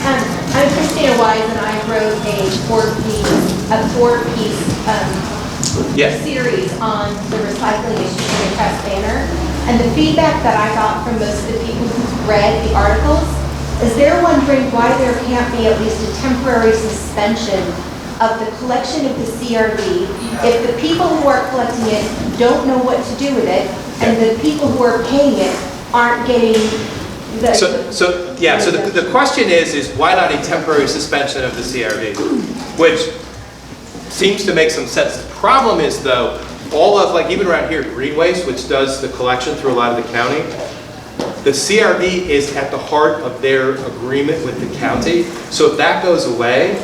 E: I'm Christina Wise, and I wrote a four-piece series on the recycling issue for the press banner. And the feedback that I got from most of the people who read the articles is they're wondering why there can't be at least a temporary suspension of the collection of the CRV if the people who are collecting it don't know what to do with it, and the people who are paying it aren't getting the...
B: So the question is why not a temporary suspension of the CRV, which seems to make some sense. The problem is though, all of, like even around here, Green Waste, which does the collection through a lot of the county, the CRV is at the heart of their agreement with the county. So if that goes away,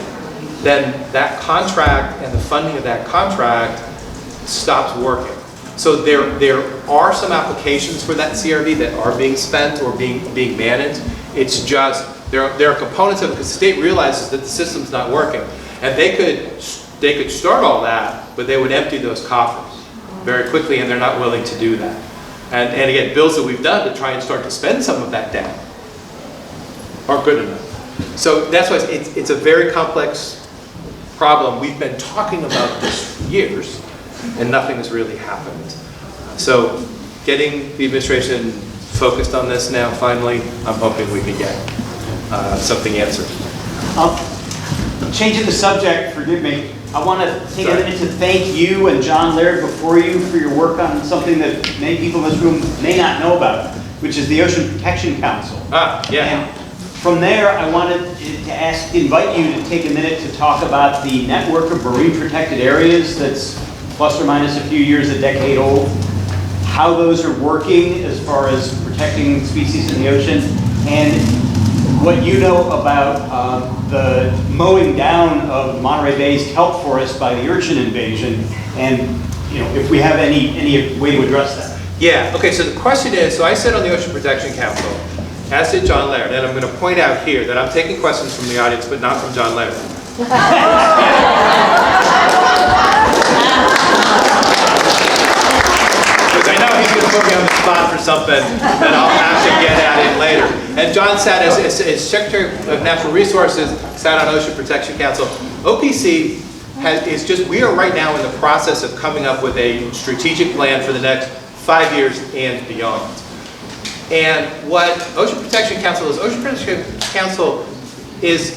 B: then that contract and the funding of that contract stops working. So there are some applications for that CRV that are being spent or being managed. It's just, there are components of it because the state realizes that the system's not working. And they could start all that, but they would empty those coffers very quickly, and they're not willing to do that. And again, bills that we've done to try and start to spend some of that down aren't good enough. So that's why it's a very complex problem. We've been talking about this for years, and nothing has really happened. So getting the administration focused on this now, finally, I'm hoping we can get something answered.
F: Changing the subject, forgive me. I want to take a minute to thank you and John Laird before you for your work on something that many people in this room may not know about, which is the Ocean Protection Council.
B: Yeah.
F: And from there, I wanted to invite you to take a minute to talk about the network of marine protected areas that's plus or minus a few years, a decade old, how those are working as far as protecting species in the ocean, and what you know about the mowing down of Monterey Bay's kelp forest by the urchin invasion, and if we have any way to address that.
B: Yeah, okay, so the question is, so I sit on the Ocean Protection Council, as did John Laird, and I'm going to point out here that I'm taking questions from the audience, but not from John Laird. Because I know he's going to put me on the spot for something that I'll have to get at it later. And John sat as Secretary of Natural Resources, sat on Ocean Protection Council. OPC we are right now in the process of coming up with a strategic plan for the next 5 years and beyond. And what Ocean Protection Council is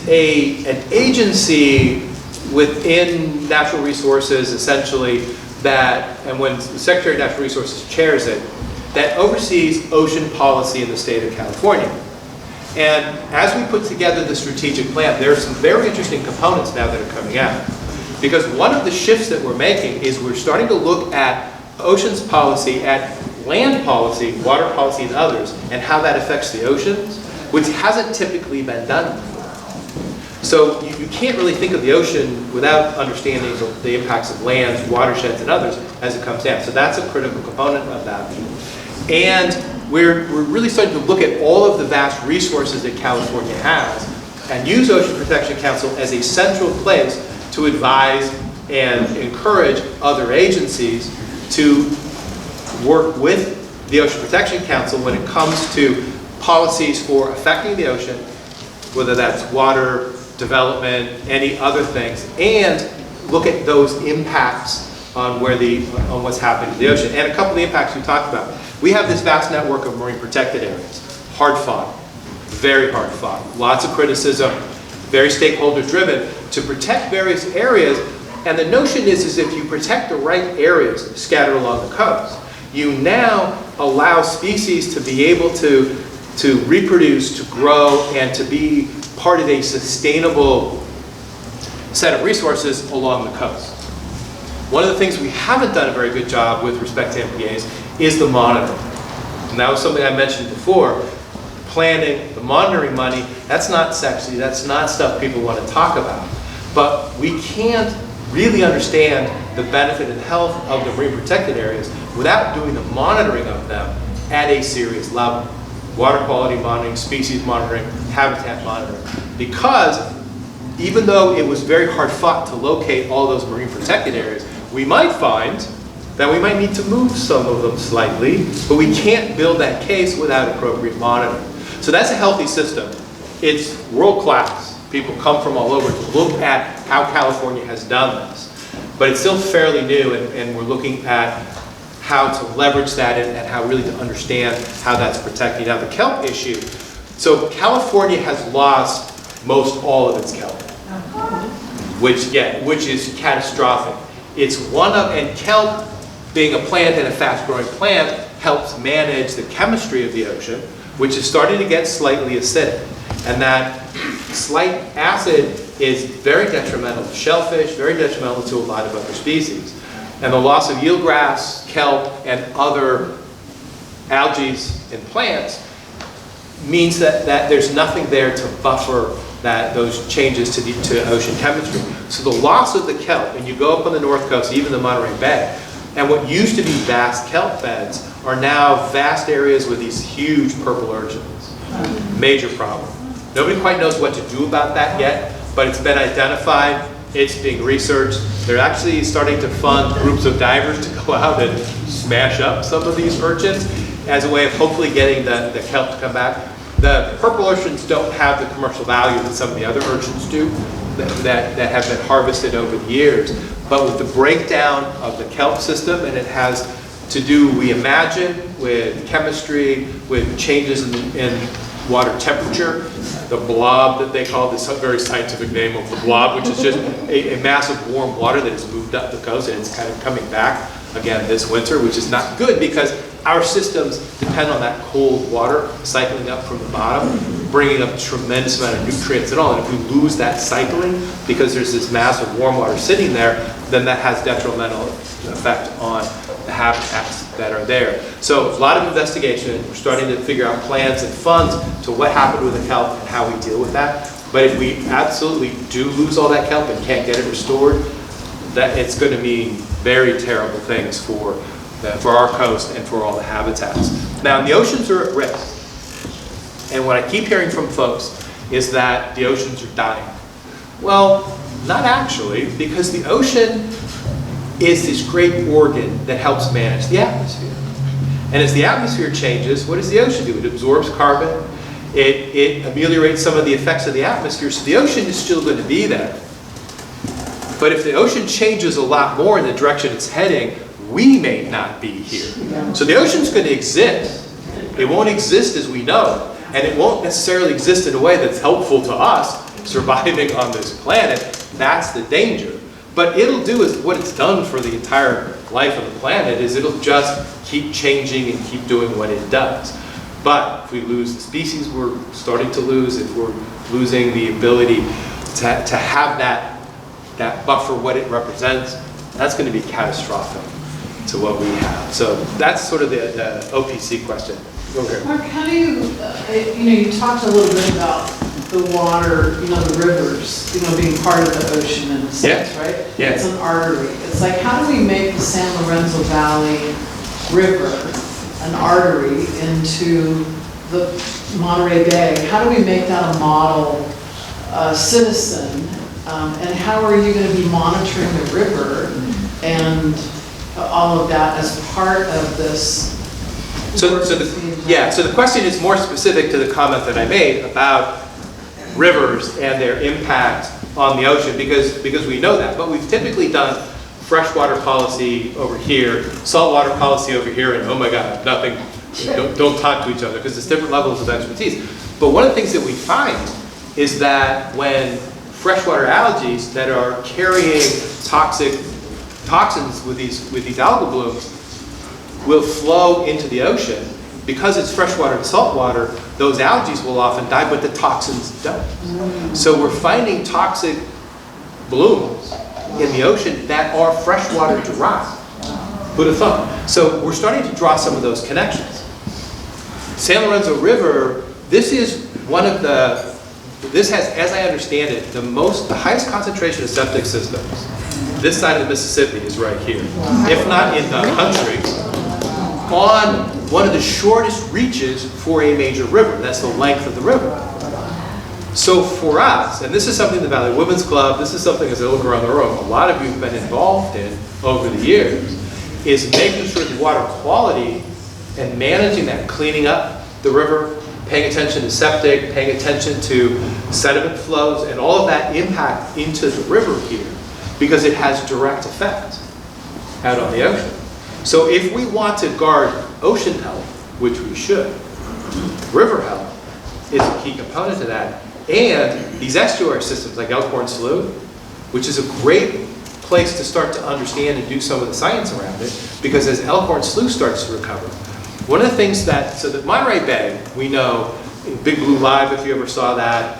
B: an agency within natural resources, essentially, and when the Secretary of Natural Resources chairs it, that oversees ocean policy in the state of California. And as we put together the strategic plan, there are some very interesting components now that are coming out. Because one of the shifts that we're making is we're starting to look at oceans policy, at land policy, water policy, and others, and how that affects the oceans, which hasn't typically been done before. So you can't really think of the ocean without understanding the impacts of lands, watersheds, and others as it comes down. So that's a critical component of that. And we're really starting to look at all of the vast resources that California has and use Ocean Protection Council as a central place to advise and encourage other agencies to work with the Ocean Protection Council when it comes to policies for affecting the ocean, whether that's water, development, any other things, and look at those impacts on what's happening to the ocean. And a couple of the impacts we talked about. We have this vast network of marine protected areas, hard fought, very hard fought, lots of criticism, very stakeholder driven to protect various areas. And the notion is if you protect the right areas scattered along the coast, you now allow species to be able to reproduce, to grow, and to be part of a sustainable set of resources along the coast. One of the things we haven't done a very good job with respect to MPAs is the monitoring. And that was something I mentioned before. Planning, the monitoring money, that's not sexy, that's not stuff people want to talk about. But we can't really understand the benefit and health of the marine protected areas without doing the monitoring of them at a serious level. Water quality monitoring, species monitoring, habitat monitoring. Because even though it was very hard fought to locate all those marine protected areas, we might find that we might need to move some of them slightly, but we can't build that case without appropriate monitoring. So that's a healthy system. It's world class. People come from all over to look at how California has done this. But it's still fairly new, and we're looking at how to leverage that and how really to understand how that's protecting. Now the kelp issue. So California has lost most all of its kelp, which is catastrophic. It's and kelp, being a plant and a fast-growing plant, helps manage the chemistry of the ocean, which is starting to get slightly acidic. And that slight acid is very detrimental to shellfish, very detrimental to a lot of other species. And the loss of eelgrass, kelp, and other algae and plants means that there's nothing there to buffer those changes to ocean chemistry. So the loss of the kelp, and you go up on the north coast, even the Monterey Bay, and what used to be vast kelp beds are now vast areas with these huge purple urchins. Major problem. Nobody quite knows what to do about that yet, but it's been identified, it's being researched. They're actually starting to fund groups of divers to go out and smash up some of these urchins as a way of hopefully getting the kelp to come back. The purple urchins don't have the commercial value that some of the other urchins do that have been harvested over the years. But with the breakdown of the kelp system, and it has to do, we imagine, with chemistry, with changes in water temperature, the blob that they call, this very scientific name of the blob, which is just a massive warm water that has moved up the coast and it's kind of coming back again this winter, which is not good because our systems depend on that cold water cycling up from the bottom, bringing up a tremendous amount of nutrients and all. And if we lose that cycling because there's this massive warm water sitting there, then that has detrimental effect on the habitats that are there. So a lot of investigation. We're starting to figure out plans and funds to what happened with the kelp and how we deal with that. But if we absolutely do lose all that kelp and can't get it restored, that it's going to mean very terrible things for our coast and for all the habitats. Now, the oceans are at risk. And what I keep hearing from folks is that the oceans are dying. Well, not actually, because the ocean is this great organ that helps manage the atmosphere. And as the atmosphere changes, what does the ocean do? It absorbs carbon. It ameliorates some of the effects of the atmosphere, so the ocean is still going to be there. But if the ocean changes a lot more in the direction it's heading, we may not be here. So the ocean's going to exist. It won't exist as we know, and it won't necessarily exist in a way that's helpful to us surviving on this planet. That's the danger. But it'll do is what it's done for the entire life of the planet is it'll just keep changing and keep doing what it does. But if we lose the species we're starting to lose, if we're losing the ability to have that buffer, what it represents, that's going to be catastrophic to what we have. So that's sort of the OPC question. Okay.
G: Mark, how do you, you talked a little bit about the water, the rivers, being part of the ocean in a sense, right?
B: Yeah.
G: It's an artery. It's like, how do we make the San Lorenzo Valley River an artery into the Monterey Bay? How do we make that a model citizen? And how are you going to be monitoring the river and all of that as part of this?
B: So the question is more specific to the comment that I made about rivers and their impact on the ocean because we know that. But we've typically done freshwater policy over here, saltwater policy over here, and oh my God, nothing, don't talk to each other because it's different levels of expertise. But one of the things that we find is that when freshwater algae that are carrying toxins with these algal blooms will flow into the ocean. Because it's freshwater and saltwater, those algae will often die, but the toxins don't. So we're finding toxic blooms in the ocean that are freshwater derived. Who'd have thought? So we're starting to draw some of those connections. San Lorenzo River, this is one of this has, as I understand it, the highest concentration of septic systems. This side of the Mississippi is right here, if not in the country, on one of the shortest reaches for a major river. That's the length of the river. So for us, and this is something the Valley Women's Club, this is something as I look around the room, a lot of you have been involved in over the years, is making sure the water quality and managing that, cleaning up the river, paying attention to septic, paying attention to sediment flows, and all of that impact into the river here, because it has direct effect out on the ocean. So if we want to guard ocean health, which we should, river health is a key component to that. And these estuary systems like Elkhorn Slough, which is a great place to start to understand and do some of the science around it, because as Elkhorn Slough starts to recover, one of the things so the Monterey Bay, we know, in Big Blue Live, if you ever saw that,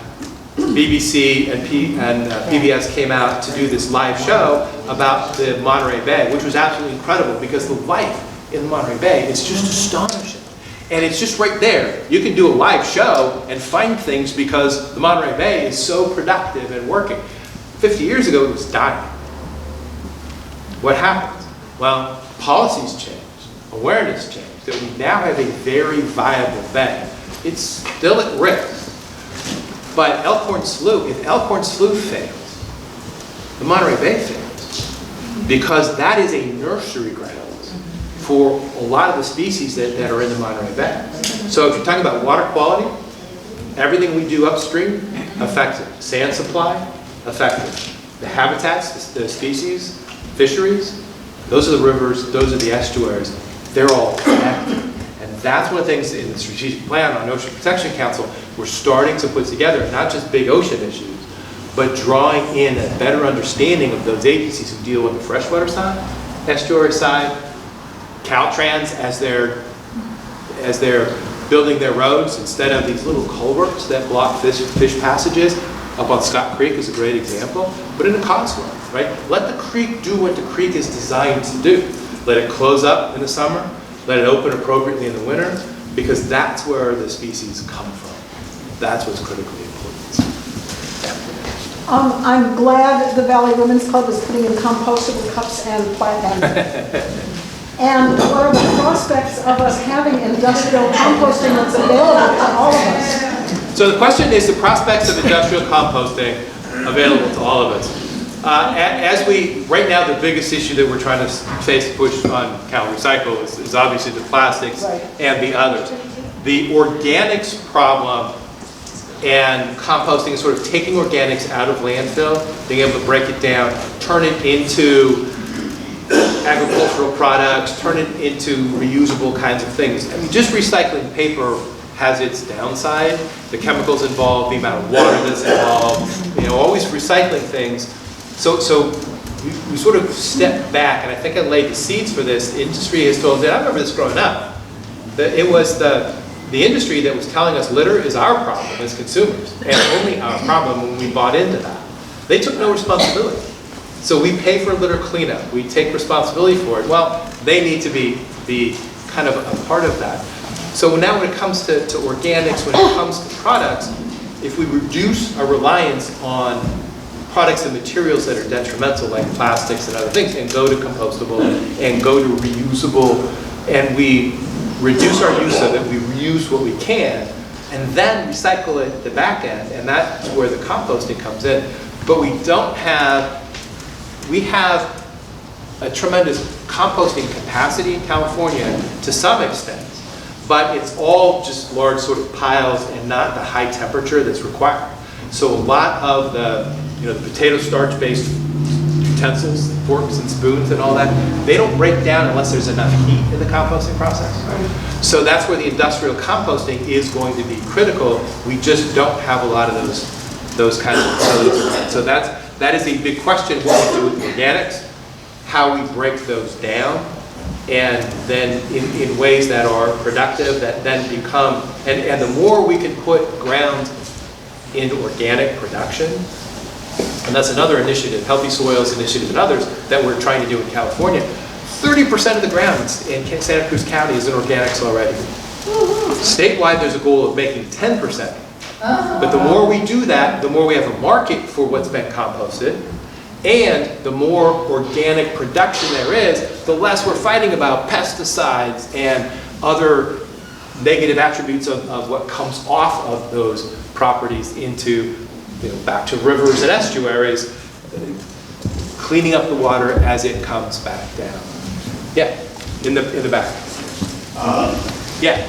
B: BBC and PBS came out to do this live show about the Monterey Bay, which was absolutely incredible because the life in the Monterey Bay is just astonishing. And it's just right there. You can do a live show and find things because the Monterey Bay is so productive and working. 50 years ago, it was dying. What happened? Well, policies changed, awareness changed, that we now have a very viable bay. It's still at risk. But Elkhorn Slough, if Elkhorn Slough fails, the Monterey Bay fails. Because that is a nursery ground for a lot of the species that are in the Monterey Bay. So if you're talking about water quality, everything we do upstream affects it. Sand supply, affected. The habitats, the species, fisheries, those are the rivers, those are the estuaries. They're all connected. And And that's one of the things in the strategic plan on Ocean Protection Council, we're starting to put together, not just big ocean issues, but drawing in a better understanding of those agencies who deal with the freshwater side, estuary side, Caltrans as they're building their roads, instead of these little culverts that block fish passages. Up on Scott Creek is a great example, but in a causeway, right? Let the creek do what the creek is designed to do. Let it close up in the summer, let it open appropriately in the winter, because that's where the species come from. That's what's critically important.
H: I'm glad the Valley Women's Club is putting in compostable cups and and what are the prospects of us having industrial composting that's available to all of us?
B: So the question is the prospects of industrial composting available to all of us. Right now, the biggest issue that we're trying to push on Cal Recycle is obviously the plastics and the others. The organics problem and composting is sort of taking organics out of landfill, being able to break it down, turn it into agricultural products, turn it into reusable kinds of things. I mean, just recycling paper has its downside. The chemicals involved, the amount of water that's involved, always recycling things. So we sort of stepped back, and I think I laid the seeds for this. The industry has told us, I remember this growing up, that it was the industry that was telling us litter is our problem as consumers, and only our problem when we bought into that. They took no responsibility. So we pay for litter cleanup. We take responsibility for it. Well, they need to be kind of a part of that. So now when it comes to organics, when it comes to products, if we reduce our reliance on products and materials that are detrimental, like plastics and other things, and go to compostable and go to reusable, and we reduce our use of it, we reuse what we can, and then recycle it at the back end, and that's where the composting comes in. But we have a tremendous composting capacity in California to some extent, but it's all just large sort of piles and not the high temperature that's required. So a lot of the potato starch-based utensils, forks and spoons and all that, they don't break down unless there's enough heat in the composting process. So that's where the industrial composting is going to be critical. We just don't have a lot of those kinds of facilities. So that is a big question, what we do with organics, how we break those down, and then in ways that are productive, that then become, and the more we can put ground into organic production, and that's another initiative, Healthy Soils Initiative and others, that we're trying to do in California. 30% of the ground in Santa Cruz County is in organics already. Statewide, there's a goal of making 10%. But the more we do that, the more we have a market for what's been composted, and the more organic production there is, the less we're fighting about pesticides and other negative attributes of what comes off of those properties into, back to rivers and estuaries, cleaning up the water as it comes back down. Yeah, in the back. Yeah.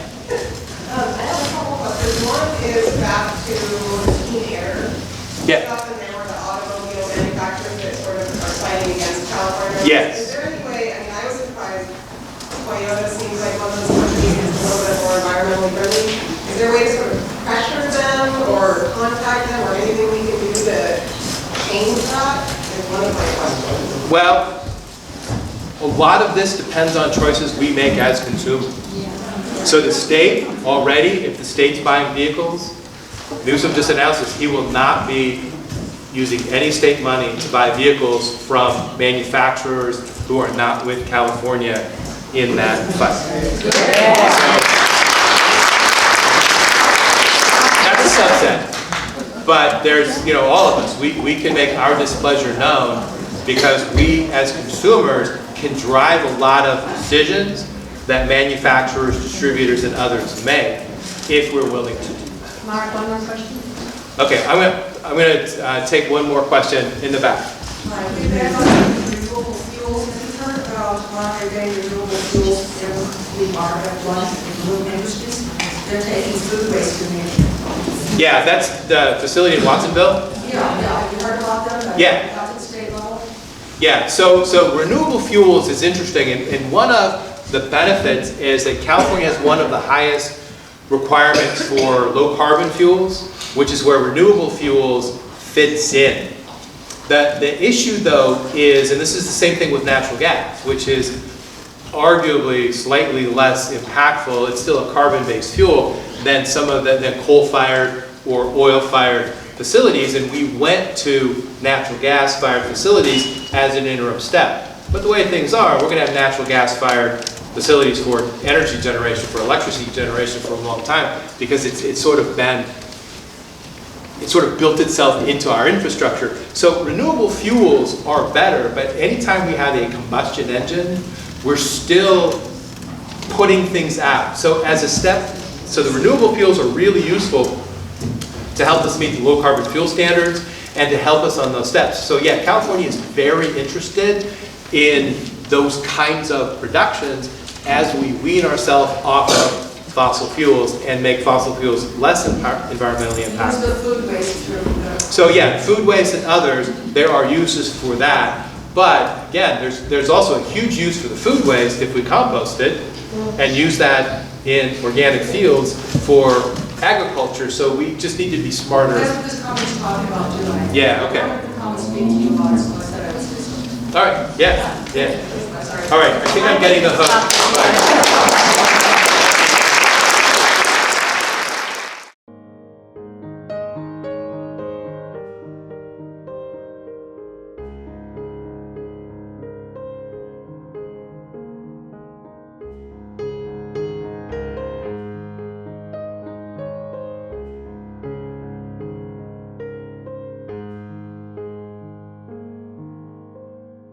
I: I have a couple questions. One is back to clean air.
B: Yeah.
I: Stuff, and there were the automobile manufacturers that sort of are fighting against California.
B: Yes.
I: Is there any way, I was surprised, Toyota seems like one of those companies that's a little bit more environmentally friendly. Is there a way to sort of pressure them or contact them or anything we can do to change that? Is one of my questions.
B: Well, a lot of this depends on choices we make as consumers. So the state already, if the state's buying vehicles, Newsom just announced this, he will not be using any state money to buy vehicles from manufacturers who are not with California in that fight. So that's a subset. But there's, all of us, we can make our displeasure known because we as consumers can drive a lot of decisions that manufacturers, distributors, and others make if we're willing to do that.
H: Mark, one more question?
B: Okay, I'm gonna take one more question in the back.
I: Hi, we've been on renewable fuels. Have you heard about Monterey Bay renewable fuels in the RF1 in food industries? They're taking food waste in the
B: Yeah, that's the facility in Watsonville.
I: Yeah. Have you heard about them?
B: Yeah.
I: At the state level?
B: Yeah, so renewable fuels is interesting, and one of the benefits is that California has one of the highest requirements for low carbon fuels, which is where renewable fuels fits in. The issue though is, and this is the same thing with natural gas, which is arguably slightly less impactful, it's still a carbon-based fuel than some of the coal-fired or oil-fired facilities, and we went to natural gas-fired facilities as an interim step. But the way things are, we're going to have natural gas-fired facilities for energy generation, for electricity generation for a long time, because it's sort of built itself into our infrastructure. So renewable fuels are better, but anytime we have a combustion engine, we're still putting things out. So as a step, so the renewable fuels are really useful to help us meet the low carbon fuel standards and to help us on those steps. So yeah, California is very interested in those kinds of productions as we wean ourselves off of fossil fuels and make fossil fuels less environmentally
C: Use
B: impactful.
C: the food waste to,
B: So yeah, food waste and others, there are uses for that. But again, there's also a huge use for the food waste if we compost it and use that in organic fields for agriculture. So we just need to be smarter.
C: that's what this comment's talking about doing.
B: Yeah, okay.
C: I wanted the comment speak to you about it, so I said I was listening.
B: All right, yeah.
C: Sorry.
B: All right, I think I'm getting the hook. All right.